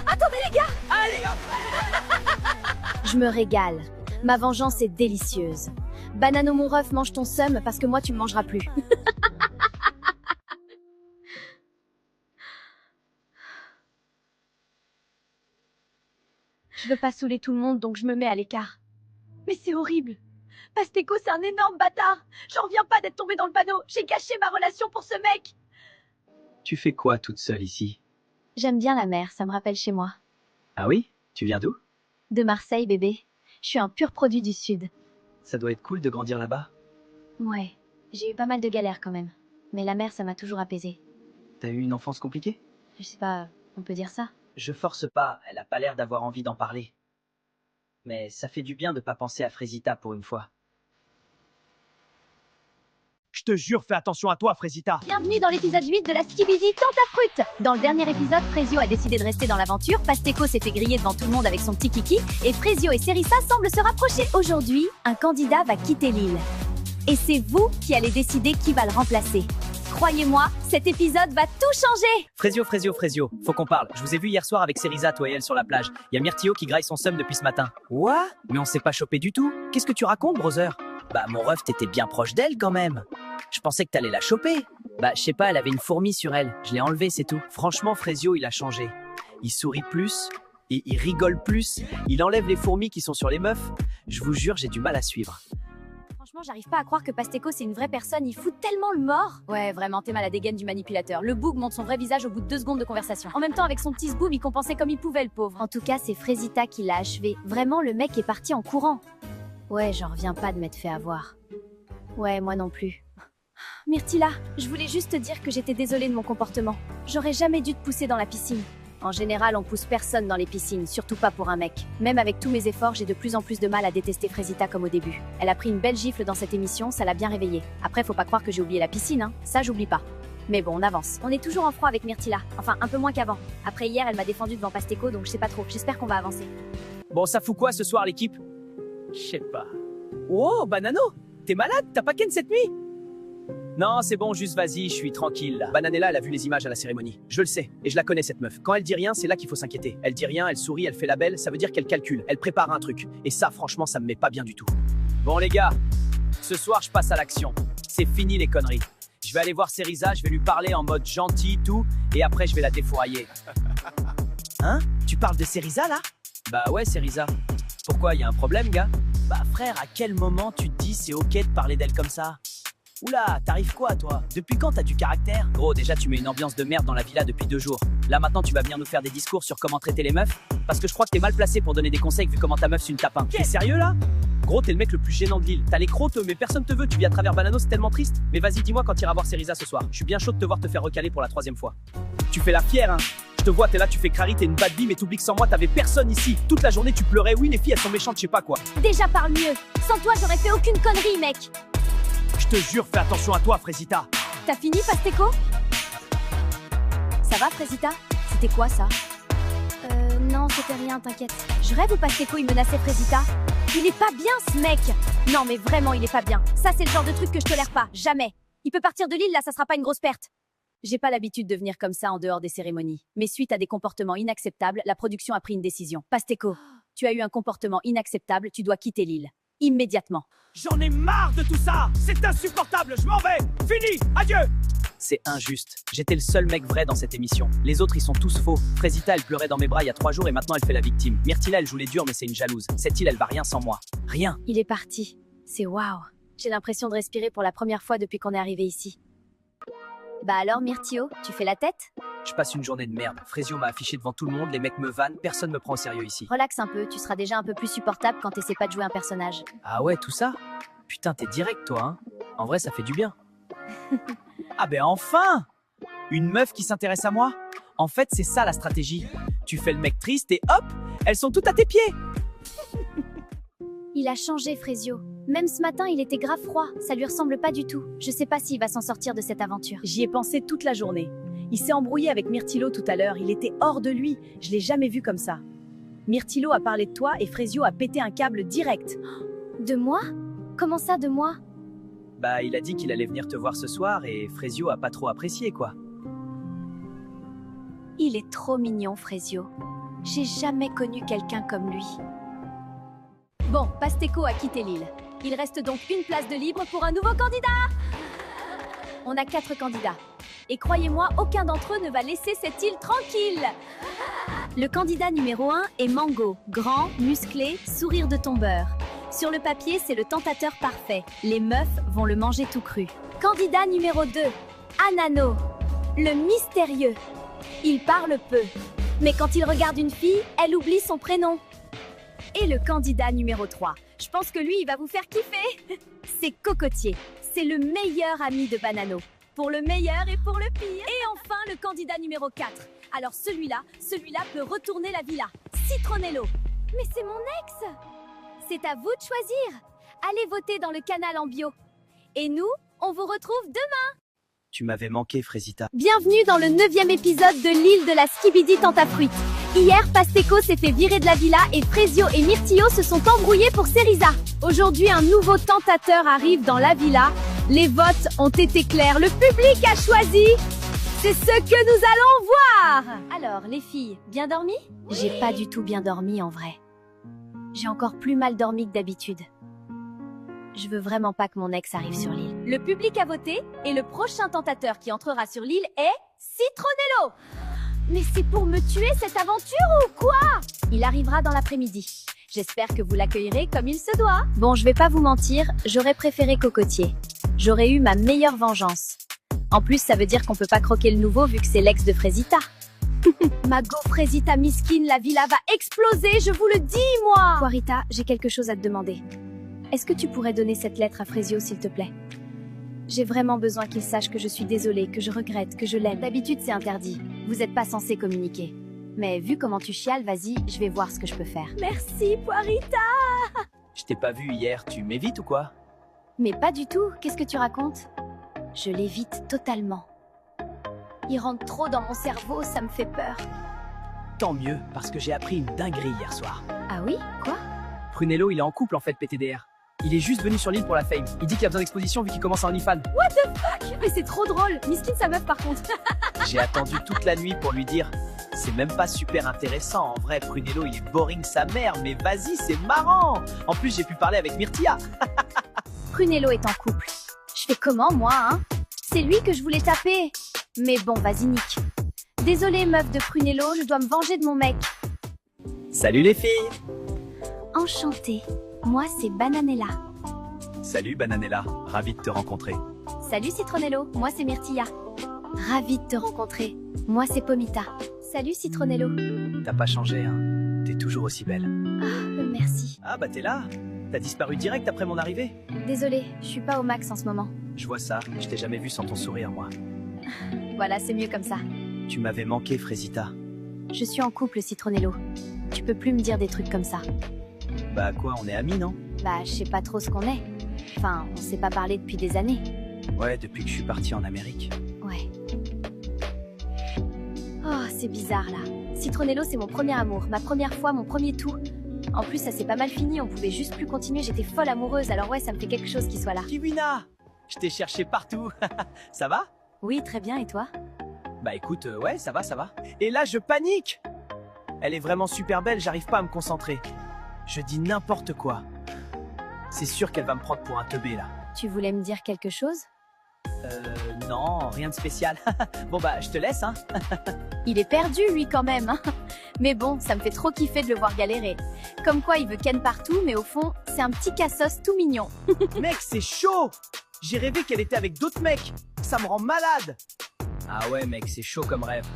Attendez les gars! Allez, hop! Je me régale. Ma vengeance est délicieuse. Banano mon ref, mange ton seum parce que moi tu me mangeras plus. Je veux pas saouler tout le monde donc je me mets à l'écart. Mais c'est horrible. Pasteco, c'est un énorme bâtard. J'en reviens pas d'être tombée dans le panneau. J'ai gâché ma relation pour ce mec. Tu fais quoi toute seule ici? J'aime bien la mer, ça me rappelle chez moi. Ah oui? Tu viens d'où? De Marseille, bébé. Je suis un pur produit du Sud. Ça doit être cool de grandir là-bas. Ouais, j'ai eu pas mal de galères quand même. Mais la mer, ça m'a toujours apaisée. T'as eu une enfance compliquée? Je sais pas, on peut dire ça? Je force pas, elle a pas l'air d'avoir envie d'en parler. Mais ça fait du bien de pas penser à Frésita pour une fois. te jure, fais attention à toi, Frésita. Bienvenue dans l'épisode 8 de la Skibidi Tentafruit. Dans le dernier épisode, Frezio a décidé de rester dans l'aventure, Pasteko s'est fait griller devant tout le monde avec son petit kiki, et Frezio et Cerisa semblent se rapprocher. Aujourd'hui, un candidat va quitter l'île. Et c'est vous qui allez décider qui va le remplacer. Croyez-moi, cet épisode va tout changer. Frezio, faut qu'on parle. Je vous ai vu hier soir avec Cerisa, toi et elle, sur la plage. Il y a Myrtille qui graille son seum depuis ce matin. What? Mais on s'est pas chopé du tout. Qu'est-ce que tu racontes, brother? Bah, mon ref, t'étais bien proche d'elle quand même. Je pensais que t'allais la choper. Bah, je sais pas, elle avait une fourmi sur elle. Je l'ai enlevée, c'est tout. Franchement, Frezio, il a changé. Il sourit plus, et il rigole plus. Il enlève les fourmis qui sont sur les meufs. Je vous jure, j'ai du mal à suivre. Franchement, j'arrive pas à croire que Pasteko c'est une vraie personne, il fout tellement le mort. Ouais, vraiment, t'es mal à dégaine du manipulateur. Le boug montre son vrai visage au bout de 2 secondes de conversation. En même temps, avec son petit zboum, il compensait comme il pouvait, le pauvre. En tout cas, c'est Frezita qui l'a achevé. Vraiment, le mec est parti en courant. Ouais, j'en reviens pas de m'être fait avoir. Ouais, moi non plus. Myrtilla, je voulais juste te dire que j'étais désolée de mon comportement. J'aurais jamais dû te pousser dans la piscine. En général, on pousse personne dans les piscines, surtout pas pour un mec. Même avec tous mes efforts, j'ai de plus en plus de mal à détester Frezita comme au début. Elle a pris une belle gifle dans cette émission, ça l'a bien réveillée. Après, faut pas croire que j'ai oublié la piscine, hein. Ça, j'oublie pas. Mais bon, on avance. On est toujours en froid avec Myrtilla. Enfin, un peu moins qu'avant. Après hier, elle m'a défendu devant Pasteko, donc je sais pas trop. J'espère qu'on va avancer. Bon, ça fout quoi ce soir, l'équipe? Je sais pas. Oh, Banano, t'es malade? T'as pas ken cette nuit? Non, c'est bon, juste vas-y, je suis tranquille là. Bananella, elle a vu les images à la cérémonie. Je le sais, et je la connais cette meuf. Quand elle dit rien, c'est là qu'il faut s'inquiéter. Elle dit rien, elle sourit, elle fait la belle, ça veut dire qu'elle calcule, elle prépare un truc. Et ça, franchement, ça me met pas bien du tout. Bon les gars, ce soir, je passe à l'action. C'est fini les conneries. Je vais aller voir Cerisa, je vais lui parler en mode gentil, tout, et après je vais la défourailler. Hein? Tu parles de Cerisa là? Bah ouais, Cerisa. Pourquoi, y a un problème, gars? Bah frère, à quel moment tu te dis c'est ok de parler d'elle comme ça? Oula, t'arrives quoi toi? Depuis quand t'as du caractère? Gros, déjà tu mets une ambiance de merde dans la villa depuis 2 jours. Là maintenant tu vas venir nous faire des discours sur comment traiter les meufs? Parce que je crois que t'es mal placé pour donner des conseils vu comment ta meuf c'est une tapin. T'es sérieux là? Gros, t'es le mec le plus gênant de l'île. T'as les crocs, mais personne te veut. Tu vis à travers Banano, c'est tellement triste. Mais vas-y, dis-moi quand t'iras voir Cerisa ce soir. Je suis bien chaud de te voir te faire recaler pour la 3e fois. Tu fais la fière, hein? Je te vois, t'es là, tu fais crari, t'es une bad bee, mais t'oublies que sans moi t'avais personne ici. Toute la journée tu pleurais. Oui, les filles elles sont méchantes, je sais pas quoi. Déjà parle mieux. Sans toi, j'aurais fait aucune connerie, mec. Je te jure, fais attention à toi, Frésita. T'as fini, Pasteko? Ça va, Frezita? C'était quoi, ça? Non, c'était rien, t'inquiète. Je rêve où Pasteko, il menaçait Frezita? Il est pas bien, ce mec! Non, mais vraiment, il est pas bien. Ça, c'est le genre de truc que je tolère pas. Jamais. Il peut partir de l'île, là, ça sera pas une grosse perte. J'ai pas l'habitude de venir comme ça en dehors des cérémonies. Mais suite à des comportements inacceptables, la production a pris une décision. Pasteko, tu as eu un comportement inacceptable, tu dois quitter l'île. Immédiatement. J'en ai marre de tout ça. C'est insupportable, je m'en vais. Fini, adieu. C'est injuste. J'étais le seul mec vrai dans cette émission. Les autres, ils sont tous faux. Frezita, elle pleurait dans mes bras il y a 3 jours et maintenant elle fait la victime. Myrtilla, elle joue les durs mais c'est une jalouse. Cette île, elle va rien sans moi. Rien. Il est parti. C'est waouh. J'ai l'impression de respirer pour la première fois depuis qu'on est arrivé ici. Bah alors, Myrtio, tu fais la tête? Je passe une journée de merde. Frezio m'a affiché devant tout le monde, les mecs me vannent, personne me prend au sérieux ici. Relaxe un peu, tu seras déjà un peu plus supportable quand t'essaies pas de jouer un personnage. Ah ouais, tout ça? Putain, t'es direct toi, hein? En vrai, ça fait du bien. Ah ben enfin! Une meuf qui s'intéresse à moi? En fait, c'est ça la stratégie. Tu fais le mec triste et hop, elles sont toutes à tes pieds. Il a changé, Frezio. Même ce matin, il était grave froid. Ça lui ressemble pas du tout. Je sais pas s'il va s'en sortir de cette aventure. J'y ai pensé toute la journée. Il s'est embrouillé avec Myrtilo tout à l'heure. Il était hors de lui. Je l'ai jamais vu comme ça. Myrtilo a parlé de toi et Frezio a pété un câble direct. De moi? Comment ça, de moi? Bah, il a dit qu'il allait venir te voir ce soir et Frezio a pas trop apprécié, quoi. Il est trop mignon, Frezio. J'ai jamais connu quelqu'un comme lui. Bon, Pasteko a quitté l'île. Il reste donc une place de libre pour un nouveau candidat. On a 4 candidats. Et croyez-moi, aucun d'entre eux ne va laisser cette île tranquille. Le candidat numéro 1 est Mango. Grand, musclé, sourire de tombeur. Sur le papier, c'est le tentateur parfait. Les meufs vont le manger tout cru. Candidat numéro 2, Anano. Le mystérieux. Il parle peu. Mais quand il regarde une fille, elle oublie son prénom. Et le candidat numéro 3. Je pense que lui, il va vous faire kiffer. C'est Cocotier. C'est le meilleur ami de Banano. Pour le meilleur et pour le pire. Et enfin, le candidat numéro 4. Alors celui-là peut retourner la villa. Citronello. Mais c'est mon ex. C'est à vous de choisir. Allez voter dans le canal en bio. Et nous, on vous retrouve demain. Tu m'avais manqué, Frésita. Bienvenue dans le 9e épisode de l'île de la Skibidi Tentafruit. Hier, Pasteco s'est fait virer de la villa et Frezio et Myrtillo se sont embrouillés pour Cerisa. Aujourd'hui, un nouveau tentateur arrive dans la villa. Les votes ont été clairs, le public a choisi. C'est ce que nous allons voir. Alors, les filles, bien dormi? J'ai pas du tout bien dormi en vrai. J'ai encore plus mal dormi que d'habitude. Je veux vraiment pas que mon ex arrive sur l'île. Le public a voté et le prochain tentateur qui entrera sur l'île est Citronello. Mais c'est pour me tuer cette aventure ou quoi? Il arrivera dans l'après-midi. J'espère que vous l'accueillerez comme il se doit. Bon, je vais pas vous mentir, j'aurais préféré Cocotier. J'aurais eu ma meilleure vengeance. En plus, ça veut dire qu'on peut pas croquer le nouveau vu que c'est l'ex de Frésita. Ma go Frésita miskine, la villa va exploser, je vous le dis, moi. Quarita, j'ai quelque chose à te demander. Est-ce que tu pourrais donner cette lettre à Frezio, s'il te plaît? J'ai vraiment besoin qu'il sache que je suis désolée, que je regrette, que je l'aime. D'habitude, c'est interdit. Vous n'êtes pas censé communiquer. Mais vu comment tu chiales, vas-y, je vais voir ce que je peux faire. Merci, Poirita. Je t'ai pas vu hier, tu m'évites ou quoi? Mais pas du tout, qu'est-ce que tu racontes? Je l'évite totalement. Il rentre trop dans mon cerveau, ça me fait peur. Tant mieux, parce que j'ai appris une dinguerie hier soir. Ah oui? Quoi? Prunello, il est en couple en fait, PTDR. Il est juste venu sur l'île pour la fame. Il dit qu'il a besoin d'exposition vu qu'il commence en OnlyFans. What the fuck? Mais c'est trop drôle. Miskine sa meuf par contre. J'ai attendu toute la nuit pour lui dire. C'est même pas super intéressant. En vrai, Prunello, il est boring sa mère. Mais vas-y, c'est marrant. En plus, j'ai pu parler avec Myrtilla. Prunello est en couple. Je fais comment moi, hein? C'est lui que je voulais taper. Mais bon, vas-y, nique. Désolée, meuf de Prunello, je dois me venger de mon mec. Salut les filles. Enchantée. Moi, c'est Bananella. Salut Bananella, ravi de te rencontrer. Salut Citronello, moi c'est Myrtilla. Ravie de te rencontrer. Moi c'est Pomita. Salut Citronello. T'as pas changé, hein? T'es toujours aussi belle. Ah, merci. Ah bah t'es là. T'as disparu direct après mon arrivée. Désolée, je suis pas au max en ce moment. Je vois ça, je t'ai jamais vu sans ton sourire, moi. Voilà, c'est mieux comme ça. Tu m'avais manqué, Frésita. Je suis en couple, Citronello. Tu peux plus me dire des trucs comme ça. Bah quoi, on est amis, non? Bah, je sais pas trop ce qu'on est. Enfin, on s'est pas parlé depuis des années. Ouais, depuis que je suis parti en Amérique. Ouais. Oh, c'est bizarre, là. Citronello, c'est mon premier amour, ma première fois, mon premier tout. En plus, ça s'est pas mal fini, on pouvait juste plus continuer, j'étais folle amoureuse, alors ouais, ça me fait quelque chose qu'il soit là. Kiwina! Je t'ai cherché partout. Ça va? Oui, très bien, et toi? Bah écoute, ouais, ça va, ça va. Et là, je panique! Elle est vraiment super belle, j'arrive pas à me concentrer. Je dis n'importe quoi. C'est sûr qu'elle va me prendre pour un teubé, là. Tu voulais me dire quelque chose? Non, rien de spécial. Bon bah, je te laisse, hein. Il est perdu, lui, quand même, hein. Mais bon, ça me fait trop kiffer de le voir galérer. Comme quoi, il veut ken partout, mais au fond, c'est un petit cassos tout mignon. Mec, c'est chaud! J'ai rêvé qu'elle était avec d'autres mecs. Ça me rend malade. Ah ouais, mec, c'est chaud comme rêve.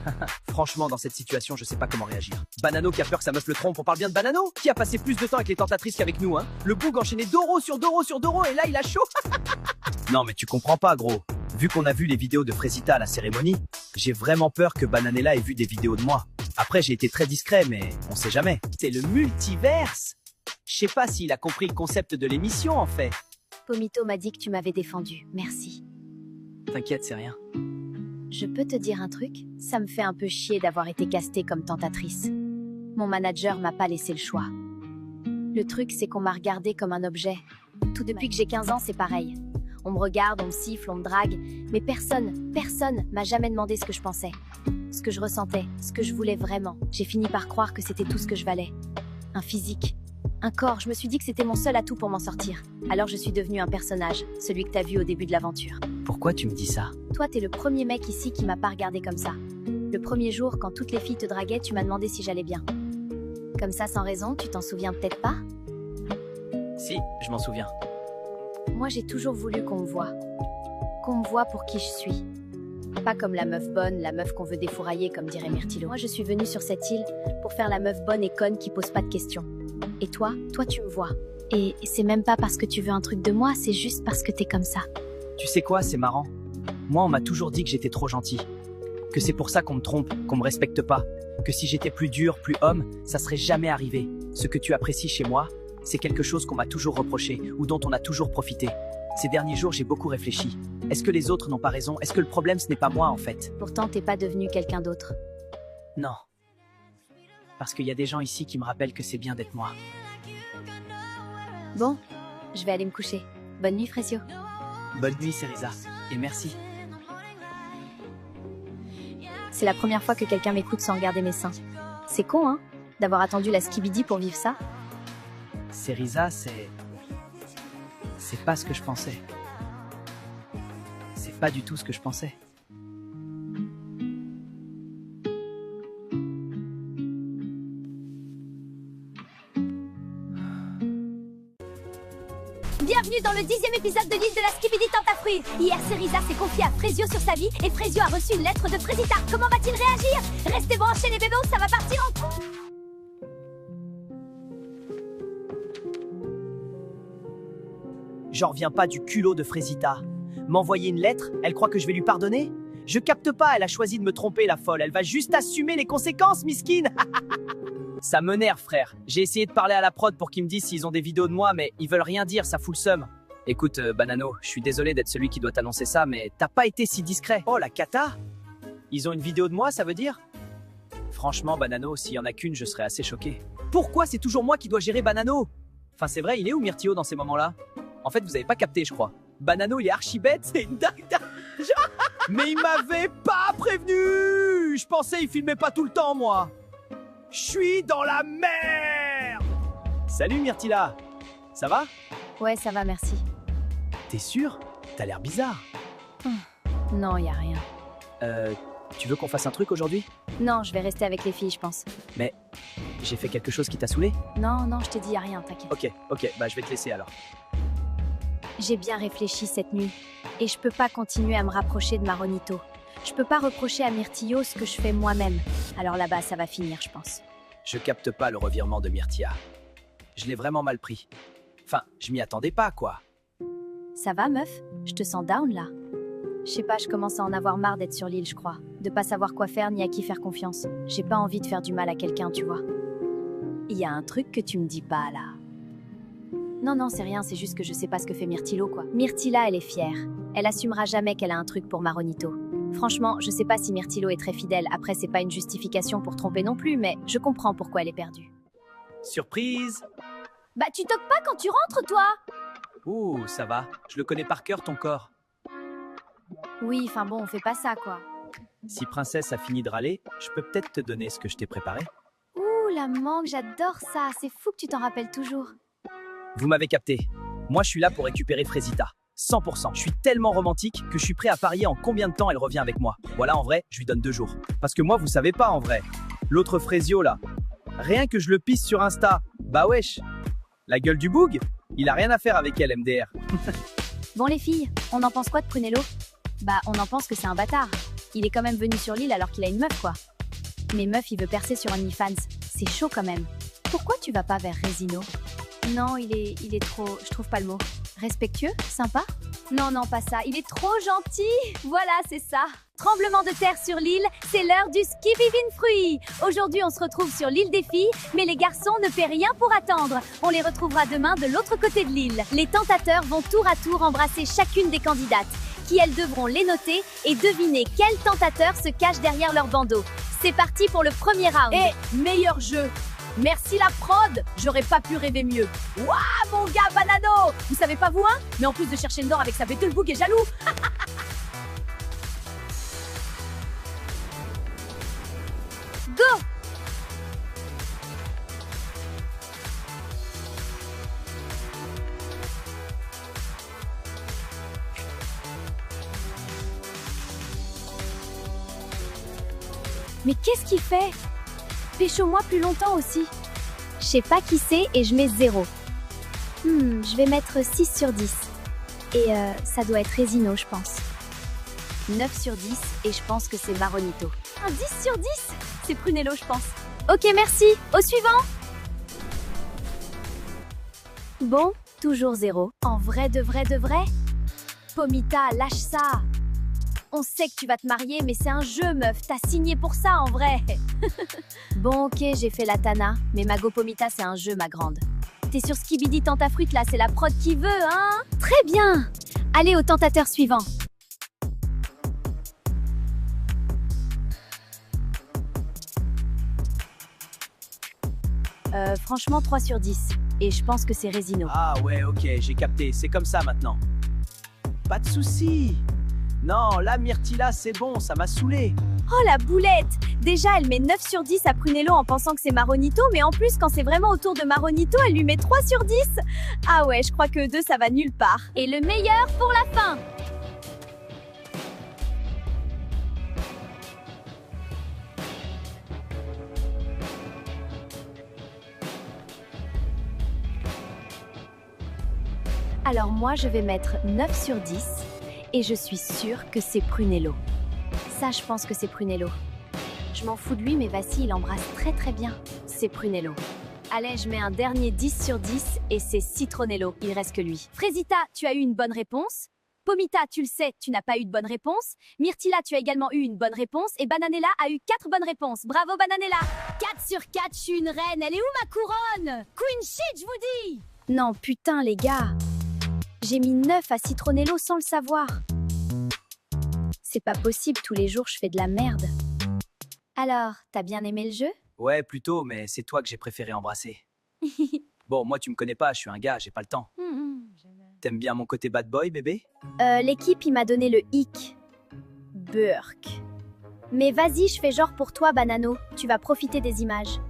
Franchement, dans cette situation, je sais pas comment réagir. Banano qui a peur que sa meuf le trompe. On parle bien de Banano? Qui a passé plus de temps avec les tentatrices qu'avec nous, hein? Le boug enchaîné Doro sur Doro sur Doro et là, il a chaud. Non, mais tu comprends pas, gros. Vu qu'on a vu les vidéos de Frésita à la cérémonie, j'ai vraiment peur que Bananella ait vu des vidéos de moi. Après, j'ai été très discret, mais on sait jamais. C'est le multiverse. Je sais pas s'il a compris le concept de l'émission, en fait. Pomito m'a dit que tu m'avais défendu. Merci. T'inquiète, c'est rien. Je peux te dire un truc? Ça me fait un peu chier d'avoir été castée comme tentatrice. Mon manager m'a pas laissé le choix. Le truc, c'est qu'on m'a regardée comme un objet. Tout depuis que j'ai 15 ans, c'est pareil. On me regarde, on me siffle, on me drague, mais personne m'a jamais demandé ce que je pensais, ce que je ressentais, ce que je voulais vraiment. J'ai fini par croire que c'était tout ce que je valais. Un physique, un corps, je me suis dit que c'était mon seul atout pour m'en sortir. Alors je suis devenue un personnage, celui que t'as vu au début de l'aventure. Pourquoi tu me dis ça? Toi, t'es le premier mec ici qui m'a pas regardé comme ça. Le premier jour, quand toutes les filles te draguaient, tu m'as demandé si j'allais bien. Comme ça, sans raison, tu t'en souviens peut-être pas? Si, je m'en souviens. Moi, j'ai toujours voulu qu'on me voie. Qu'on me voie pour qui je suis. Pas comme la meuf bonne, la meuf qu'on veut défourailler, comme dirait Myrtillo. Moi, je suis venue sur cette île pour faire la meuf bonne et conne qui pose pas de questions. Et toi tu me vois. Et c'est même pas parce que tu veux un truc de moi, c'est juste parce que t'es comme ça. Tu sais quoi, c'est marrant. Moi, on m'a toujours dit que j'étais trop gentil. Que c'est pour ça qu'on me trompe, qu'on me respecte pas. Que si j'étais plus dur, plus homme, ça serait jamais arrivé. Ce que tu apprécies chez moi, c'est quelque chose qu'on m'a toujours reproché ou dont on a toujours profité. Ces derniers jours, j'ai beaucoup réfléchi. Est-ce que les autres n'ont pas raison? Est-ce que le problème, ce n'est pas moi, en fait? Pourtant, t'es pas devenu quelqu'un d'autre. Non. Parce qu'il y a des gens ici qui me rappellent que c'est bien d'être moi. Bon, je vais aller me coucher. Bonne nuit, Frezio. Bonne nuit, Cerisa. Et merci. C'est la première fois que quelqu'un m'écoute sans regarder mes seins. C'est con, hein, d'avoir attendu la skibidi pour vivre ça. Cerisa, c'est pas ce que je pensais. C'est pas du tout ce que je pensais. Bienvenue dans le 10e épisode de l'île de la Skibidi Tentafruit. Hier, Cerisa s'est confiée à Frezio sur sa vie et Frezio a reçu une lettre de Frezita. Comment va-t-il réagir? Restez branchés les bébés, ça va partir en couille. J'en reviens pas du culot de Frezita. M'envoyer une lettre, elle croit que je vais lui pardonner? Je capte pas, elle a choisi de me tromper, la folle. Elle va juste assumer les conséquences, miskine. Ça m'énerve, frère. J'ai essayé de parler à la prod pour qu'ils me disent s'ils ont des vidéos de moi, mais ils veulent rien dire, ça fout le seum. Écoute, Banano, je suis désolé d'être celui qui doit t'annoncer ça, mais t'as pas été si discret. Oh, la cata? Ils ont une vidéo de moi, ça veut dire? Franchement, Banano, s'il y en a qu'une, je serais assez choqué. Pourquoi c'est toujours moi qui dois gérer Banano? Enfin, c'est vrai, il est où Myrtilo dans ces moments-là? En fait, vous avez pas capté, je crois. Banano, il est archi bête, c'est une dingue. Mais il m'avait pas prévenu! Je pensais il filmait pas tout le temps, moi. Je suis dans la merde! Salut Myrtila! Ça va? Ouais, ça va, merci. T'es sûr? T'as l'air bizarre. Non, y a rien. Tu veux qu'on fasse un truc aujourd'hui? Non, je vais rester avec les filles, je pense. Mais j'ai fait quelque chose qui t'a saoulé? Non, je t'ai dit y a rien, t'inquiète. Ok, bah je vais te laisser alors. J'ai bien réfléchi cette nuit, et je peux pas continuer à me rapprocher de Maronito. Je peux pas reprocher à Myrtillo ce que je fais moi-même. Alors là-bas, ça va finir, je pense. Je capte pas le revirement de Myrtia. Je l'ai vraiment mal pris. Enfin, je m'y attendais pas, quoi. Ça va, meuf? Je te sens down, là. Je sais pas, je commence à en avoir marre d'être sur l'île, je crois. De pas savoir quoi faire ni à qui faire confiance. J'ai pas envie de faire du mal à quelqu'un, tu vois. Il y a un truc que tu me dis pas, là. Non, c'est rien, c'est juste que je sais pas ce que fait Myrtillo, quoi. Myrtilla, elle est fière. Elle assumera jamais qu'elle a un truc pour Maronito. Franchement, je sais pas si Myrtillo est très fidèle. Après, c'est pas une justification pour tromper non plus, mais je comprends pourquoi elle est perdue. Surprise! Bah, tu toques pas quand tu rentres, toi? Ouh, ça va. Je le connais par cœur, ton corps. Oui, enfin bon, on fait pas ça, quoi. Si Princesse a fini de râler, je peux peut-être te donner ce que je t'ai préparé. Ouh, la mangue, j'adore ça. C'est fou que tu t'en rappelles toujours. Vous m'avez capté. Moi, je suis là pour récupérer Frezita. 100%. Je suis tellement romantique que je suis prêt à parier en combien de temps elle revient avec moi. Voilà, en vrai, je lui donne 2 jours. Parce que moi, vous savez pas, en vrai. L'autre Frezio, là. Rien que je le pisse sur Insta. Bah wesh. La gueule du boug, il a rien à faire avec elle, MDR. Bon, les filles, on en pense quoi de Prunello? Bah, on en pense que c'est un bâtard. Il est quand même venu sur l'île alors qu'il a une meuf, quoi. Mais meuf, il veut percer sur OnlyFans. C'est chaud, quand même. Pourquoi tu vas pas vers Resino? Non, il est trop... Je trouve pas le mot. Respectueux? Sympa? Non, pas ça. Il est trop gentil. Voilà, c'est ça. Tremblement de terre sur l'île, c'est l'heure du Skibidi Fruit. Aujourd'hui, on se retrouve sur l'île des filles, mais les garçons ne paient rien pour attendre. On les retrouvera demain de l'autre côté de l'île. Les tentateurs vont tour à tour embrasser chacune des candidates, qui elles devront les noter et deviner quel tentateur se cache derrière leur bandeau. C'est parti pour le premier round. Et meilleur jeu. Merci la prod, j'aurais pas pu rêver mieux. Waouh mon gars Banano, vous savez pas vous hein? Mais en plus de chercher le nord avec sa bête, le bouc est jaloux. Go! Mais qu'est-ce qu'il fait? Pécho-moi plus longtemps aussi. Je sais pas qui c'est et je mets 0. Je vais mettre 6 sur 10. Et ça doit être Resino, je pense. 9 sur 10 et je pense que c'est Maronito. Un 10 sur 10? C'est Prunello, je pense. Ok, merci. Au suivant. Bon, toujours 0. En vrai de vrai? Pomita, lâche ça. On sait que tu vas te marier, mais c'est un jeu, meuf. T'as signé pour ça, en vrai. Bon, ok, j'ai fait la Tana, mais Mago Pomita, c'est un jeu, ma grande. T'es sur Skibidi Tentafruit, là, c'est la prod qui veut, hein? Très bien. Allez au tentateur suivant. Franchement 3 sur 10. Et je pense que c'est Résino. Ah ouais, ok, j'ai capté. C'est comme ça maintenant. Pas de soucis. Non, là, Myrtilla, c'est bon, ça m'a saoulé. Oh la boulette! Déjà, elle met 9 sur 10 à Prunello en pensant que c'est Maronito, mais en plus, quand c'est vraiment autour de Maronito, elle lui met 3 sur 10. Ah ouais, je crois que 2, ça va nulle part. Et le meilleur pour la fin. Alors moi, je vais mettre 9 sur 10 et je suis sûre que c'est Prunello. Ça, je pense que c'est Prunello. Je m'en fous de lui, mais Vassi, il embrasse très très bien. C'est Prunello. Allez, je mets un dernier 10 sur 10 et c'est Citronello. Il reste que lui. Frésita, tu as eu une bonne réponse. Pomita, tu le sais, tu n'as pas eu de bonne réponse. Myrtilla, tu as également eu une bonne réponse. Et Bananella a eu 4 bonnes réponses. Bravo Bananella. 4 sur 4, je suis une reine. Elle est où ma couronne? Queen shit, je vous dis. Non, putain, les gars. J'ai mis 9 à Citronello sans le savoir. C'est pas possible, tous les jours je fais de la merde. Alors, t'as bien aimé le jeu? Ouais, plutôt, mais c'est toi que j'ai préféré embrasser. Bon, moi, tu me connais pas, je suis un gars, j'ai pas le temps. T'aimes bien mon côté bad boy, bébé? L'équipe, il m'a donné le hic. Burk. Mais vas-y, je fais genre pour toi, Banano. Tu vas profiter des images.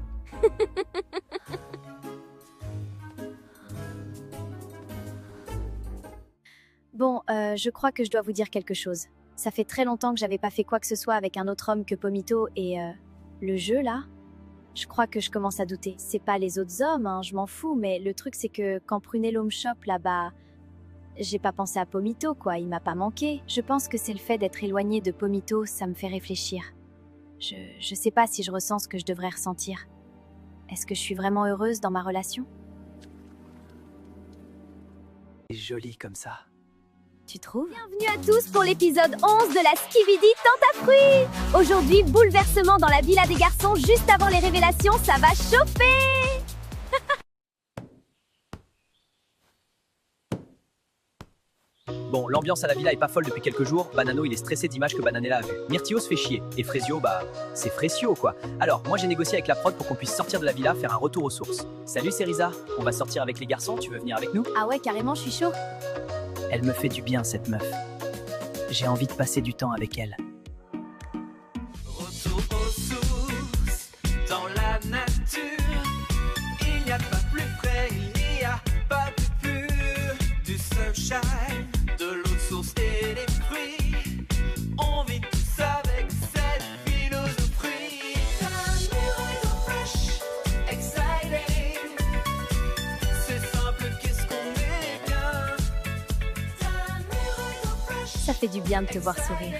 Bon, je crois que je dois vous dire quelque chose. Ça fait très longtemps que j'avais pas fait quoi que ce soit avec un autre homme que Pomito et le jeu là, je crois que je commence à douter. C'est pas les autres hommes, hein, je m'en fous, mais le truc c'est que quand Prunello me chope là-bas, j'ai pas pensé à Pomito quoi, il m'a pas manqué. Je pense que c'est le fait d'être éloigné de Pomito, ça me fait réfléchir. Je sais pas si je ressens ce que je devrais ressentir. Est-ce que je suis vraiment heureuse dans ma relation? C'est joli comme ça. Tu trouves? Bienvenue à tous pour l'épisode 11 de la Skibidi Tentafruit. Aujourd'hui, bouleversement dans la villa des garçons juste avant les révélations, ça va chauffer. Bon, l'ambiance à la villa est pas folle depuis quelques jours. Banano, il est stressé d'images que Bananella a vues. Myrtillo se fait chier. Et Frésio, bah, c'est Frésio, quoi. Alors, moi, j'ai négocié avec la prod pour qu'on puisse sortir de la villa, faire un retour aux sources. Salut, Cerisa. On va sortir avec les garçons. Tu veux venir avec nous? Ah ouais, carrément, je suis chaud. Elle me fait du bien, cette meuf. J'ai envie de passer du temps avec elle. Retour aux sources, dans la nature. Il n'y a pas plus frais, il n'y a pas plus pur. Du sunshine, de l'eau de source et des fruits. On vit tous avec cette philosophie. Fresh, exciting. C'est simple, qu'est-ce qu'on est bien. Ça fait du bien de te voir sourire.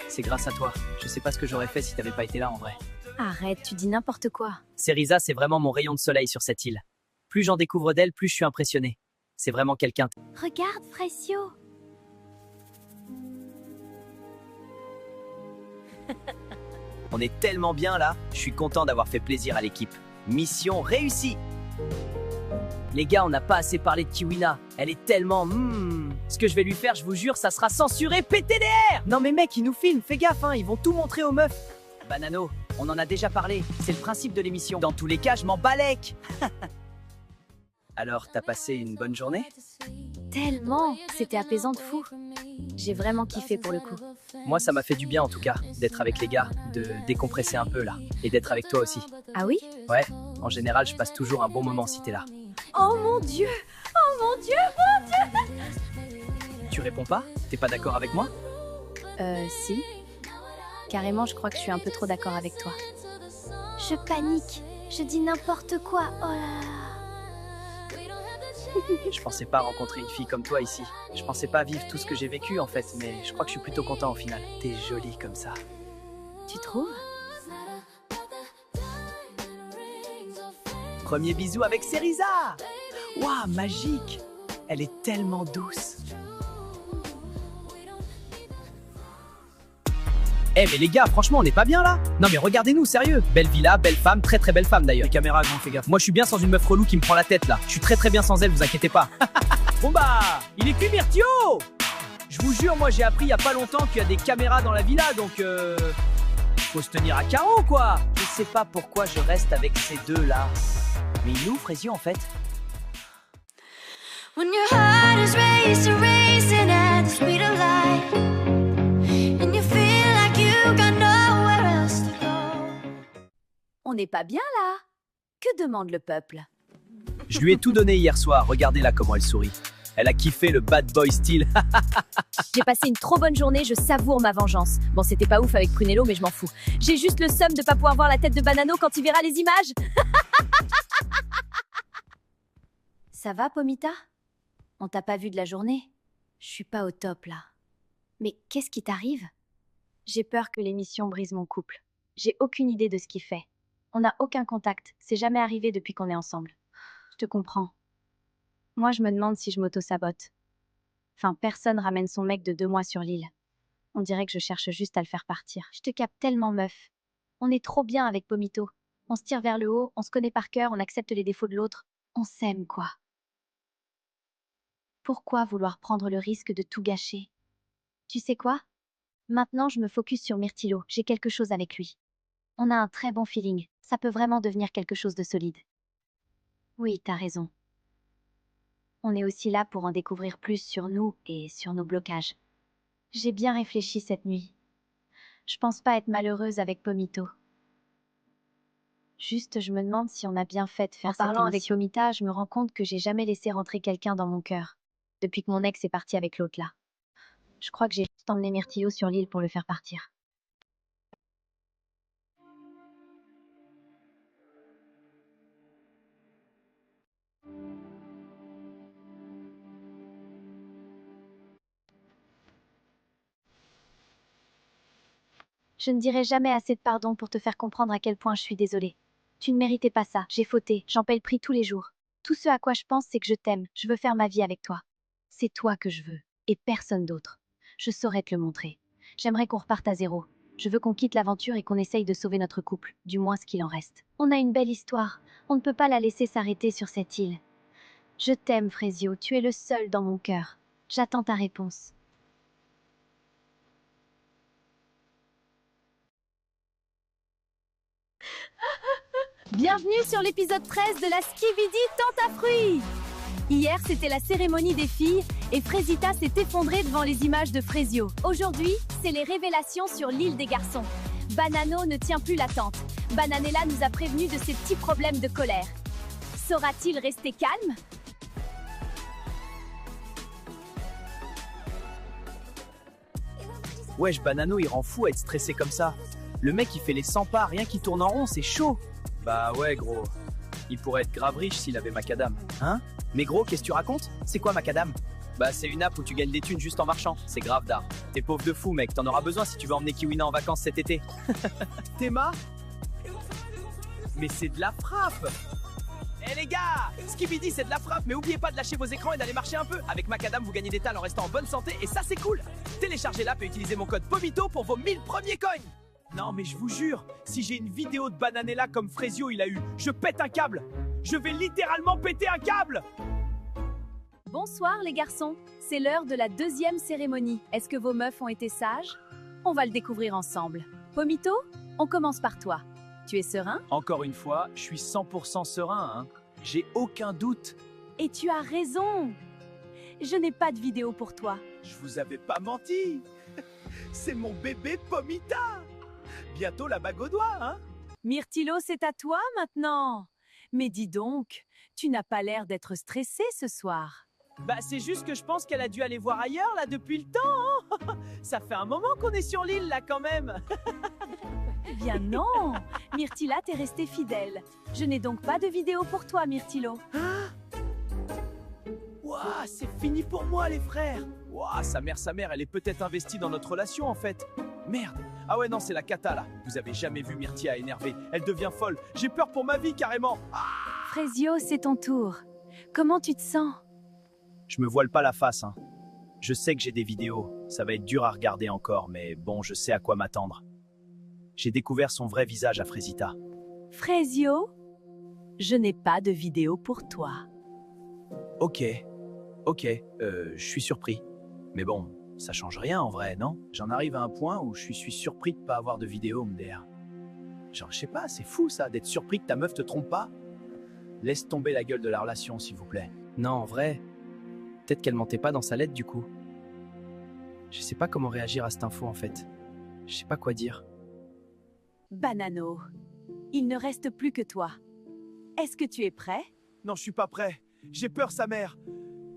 C'est grâce à toi. Je sais pas ce que j'aurais fait si t'avais pas été là, en vrai. Arrête, tu dis n'importe quoi. Cerisa, c'est vraiment mon rayon de soleil sur cette île. Plus j'en découvre d'elle, plus je suis impressionné. C'est vraiment quelqu'un. Regarde, Frésio. On est tellement bien là, je suis content d'avoir fait plaisir à l'équipe. Mission réussie. Les gars, on n'a pas assez parlé de Kiwina. Elle est tellement... Ce que je vais lui faire, je vous jure, ça sera censuré PTDR. Non mais mec, ils nous filment, fais gaffe, hein, ils vont tout montrer aux meufs. Banano, on en a déjà parlé, c'est le principe de l'émission. Dans tous les cas, je m'en balèque. Alors, t'as passé une bonne journée? Tellement, c'était apaisant de fou. J'ai vraiment kiffé pour le coup. Moi, ça m'a fait du bien en tout cas, d'être avec les gars, de décompresser un peu là, et d'être avec toi aussi. Ah oui? Ouais, en général, je passe toujours un bon moment si t'es là. Oh mon Dieu! Oh mon Dieu! Tu réponds pas? T'es pas d'accord avec moi? Si. Carrément, je crois que je suis un peu trop d'accord avec toi. Je panique. Je dis n'importe quoi. Oh là là. Je pensais pas rencontrer une fille comme toi ici. Je pensais pas vivre tout ce que j'ai vécu en fait, mais je crois que je suis plutôt content au final. T'es jolie comme ça. Tu trouves? Premier bisou avec Cerisa. Waouh, magique. Elle est tellement douce. Eh mais les gars, franchement, on n'est pas bien là? Non mais regardez-nous, sérieux. Belle villa, belle femme, très très belle femme d'ailleurs. Les caméras, grand, fais gaffe. Moi je suis bien sans une meuf relou qui me prend la tête là. Je suis très très bien sans elle, vous inquiétez pas. Bon bah, il est cuit Myrtio. Je vous jure, moi j'ai appris il y a pas longtemps qu'il y a des caméras dans la villa, donc faut se tenir à carreau, quoi. Je sais pas pourquoi je reste avec ces deux-là. Mais il est où, Frésio, en fait? When your heart is racing at the speed of light, and you feel like you got nowhere else to go. On n'est pas bien là? Que demande le peuple? Je lui ai tout donné hier soir, regardez-la comment elle sourit. Elle a kiffé le bad boy style. J'ai passé une trop bonne journée, je savoure ma vengeance. Bon, c'était pas ouf avec Prunello, mais je m'en fous. J'ai juste le seum de pas pouvoir voir la tête de Banano quand il verra les images. Ça va, Pomita? On t'a pas vu de la journée? Je suis pas au top, là. Mais qu'est-ce qui t'arrive? J'ai peur que l'émission brise mon couple. J'ai aucune idée de ce qu'il fait. On n'a aucun contact, c'est jamais arrivé depuis qu'on est ensemble. Je te comprends. Moi, je me demande si je m'auto-sabote. Enfin, personne ramène son mec de 2 mois sur l'île. On dirait que je cherche juste à le faire partir. Je te capte tellement, meuf. On est trop bien avec Pomito. On se tire vers le haut, on se connaît par cœur, on accepte les défauts de l'autre. On s'aime, quoi. Pourquoi vouloir prendre le risque de tout gâcher? Tu sais quoi? Maintenant, je me focus sur Myrtillo. J'ai quelque chose avec lui. On a un très bon feeling. Ça peut vraiment devenir quelque chose de solide. Oui, t'as raison. On est aussi là pour en découvrir plus sur nous et sur nos blocages. J'ai bien réfléchi cette nuit. Je pense pas être malheureuse avec Pomito. Juste, je me demande si on a bien fait de faire cette émission. Avec Pomita, je me rends compte que j'ai jamais laissé rentrer quelqu'un dans mon cœur. Depuis que mon ex est parti avec l'autre là. Je crois que j'ai juste emmené Myrtillo sur l'île pour le faire partir. Je ne dirai jamais assez de pardon pour te faire comprendre à quel point je suis désolée. Tu ne méritais pas ça, j'ai fauté, j'en paie le prix tous les jours. Tout ce à quoi je pense, c'est que je t'aime, je veux faire ma vie avec toi. C'est toi que je veux, et personne d'autre. Je saurais te le montrer. J'aimerais qu'on reparte à zéro. Je veux qu'on quitte l'aventure et qu'on essaye de sauver notre couple, du moins ce qu'il en reste. On a une belle histoire, on ne peut pas la laisser s'arrêter sur cette île. Je t'aime, Frésio, tu es le seul dans mon cœur. J'attends ta réponse. Bienvenue sur l'épisode 13 de la Skibidi Tente à fruits. Hier, c'était la cérémonie des filles et Frésita s'est effondrée devant les images de Frésio. Aujourd'hui, c'est les révélations sur l'île des garçons. Banano ne tient plus l'attente. Bananella nous a prévenus de ses petits problèmes de colère. Saura-t-il rester calme? Wesh, Banano, il rend fou à être stressé comme ça. Le mec, il fait les 100 pas, rien qui tourne en rond, c'est chaud. Bah ouais, gros. Il pourrait être grave riche s'il avait macadam. Hein? Mais gros, qu'est-ce que tu racontes? C'est quoi macadam? Bah c'est une app où tu gagnes des thunes juste en marchant. C'est grave d'art. T'es pauvre de fou, mec. T'en auras besoin si tu veux emmener Kiwina en vacances cet été. Théma? Mais c'est de la frappe! Eh les gars, Skibidi c'est de la frappe, mais oubliez pas de lâcher vos écrans et d'aller marcher un peu. Avec Macadam, vous gagnez des talents en restant en bonne santé et ça c'est cool. Téléchargez l'app et utilisez mon code POMITO pour vos 1000 premiers coins. Non mais je vous jure, si j'ai une vidéo de Bananella comme Frésio il a eu, je pète un câble. Je vais littéralement péter un câble. Bonsoir les garçons, c'est l'heure de la deuxième cérémonie. Est-ce que vos meufs ont été sages? On va le découvrir ensemble. Pomito, on commence par toi. Tu es serein? Encore une fois, je suis 100% serein, hein. J'ai aucun doute. Et tu as raison. Je n'ai pas de vidéo pour toi. Je vous avais pas menti. C'est mon bébé Pomita. Bientôt la bague au doigt, hein? Myrtillo, c'est à toi maintenant. Mais dis donc, tu n'as pas l'air d'être stressé ce soir. Bah c'est juste que je pense qu'elle a dû aller voir ailleurs là depuis le temps, hein. Ça fait un moment qu'on est sur l'île là quand même. Eh bien non, Myrtilla t'es restée fidèle. Je n'ai donc pas de vidéo pour toi, Myrtillo. Ouah, c'est fini pour moi les frères. Ouah, sa mère, elle est peut-être investie dans notre relation en fait. Merde. Ah ouais non, c'est la cata là. Vous avez jamais vu Myrtilla énervée. Elle devient folle. J'ai peur pour ma vie carrément. Frésio, c'est ton tour. Comment tu te sens? Je me voile pas la face, hein. Je sais que j'ai des vidéos. Ça va être dur à regarder encore, mais bon, je sais à quoi m'attendre. J'ai découvert son vrai visage à Frésita. Frésio, je n'ai pas de vidéo pour toi. Ok, je suis surpris. Mais bon, Ça change rien en vrai, non? J'en arrive à un point où je suis surpris de pas avoir de vidéo, MDR. Genre, je sais pas, c'est fou ça, d'être surpris que ta meuf te trompe pas. Laisse tomber la gueule de la relation, s'il vous plaît. Non, en vrai, peut-être qu'elle mentait pas dans sa lettre du coup. Je sais pas comment réagir à cette info en fait. Je sais pas quoi dire. Banano, il ne reste plus que toi. Est-ce que tu es prêt? Non, je suis pas prêt. J'ai peur, sa mère.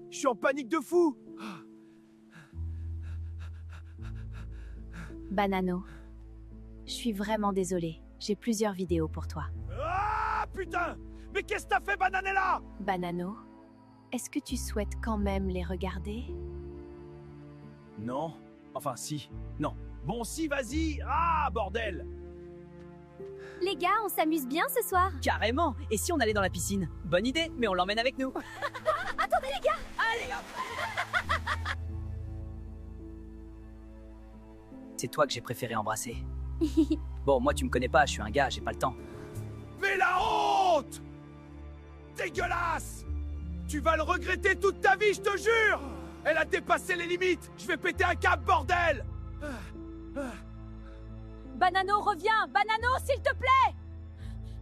Je suis en panique de fou. Banano, je suis vraiment désolée. J'ai plusieurs vidéos pour toi. Ah, putain! Mais qu'est-ce que t'as fait, Bananella? Banano, est-ce que tu souhaites quand même les regarder? Non. Enfin, si. Non. Bon, si, vas-y. Ah, bordel! Les gars, on s'amuse bien ce soir. Carrément. Et si on allait dans la piscine? Bonne idée, mais on l'emmène avec nous. Attendez les gars. Allez hop. C'est toi que j'ai préféré embrasser. Bon, moi tu me connais pas, je suis un gars, j'ai pas le temps. Mais la honte! Dégueulasse! Tu vas le regretter toute ta vie, je te jure! Elle a dépassé les limites! Je vais péter un câble, bordel! Banano, reviens! Banano, s'il te plaît!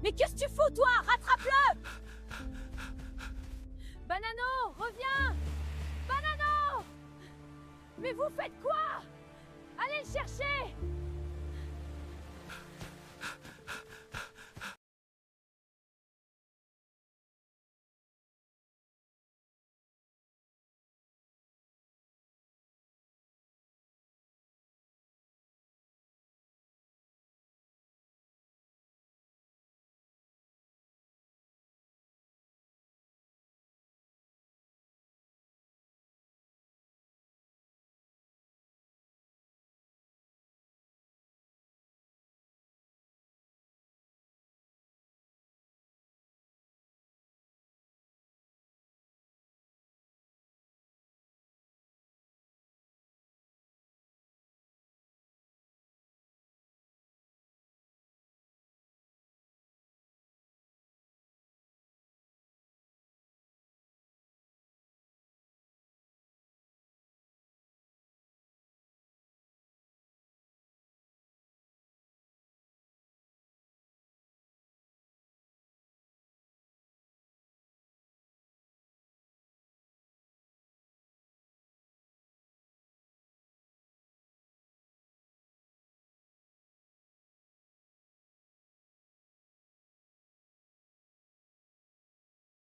Mais qu'est-ce que tu fous, toi? Rattrape-le! Banano, reviens! Banano! Mais vous faites quoi? Allez le chercher!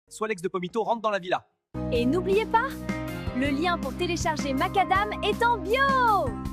Soit l'ex de Pomito rentre dans la villa. Et n'oubliez pas, le lien pour télécharger Macadam est en bio!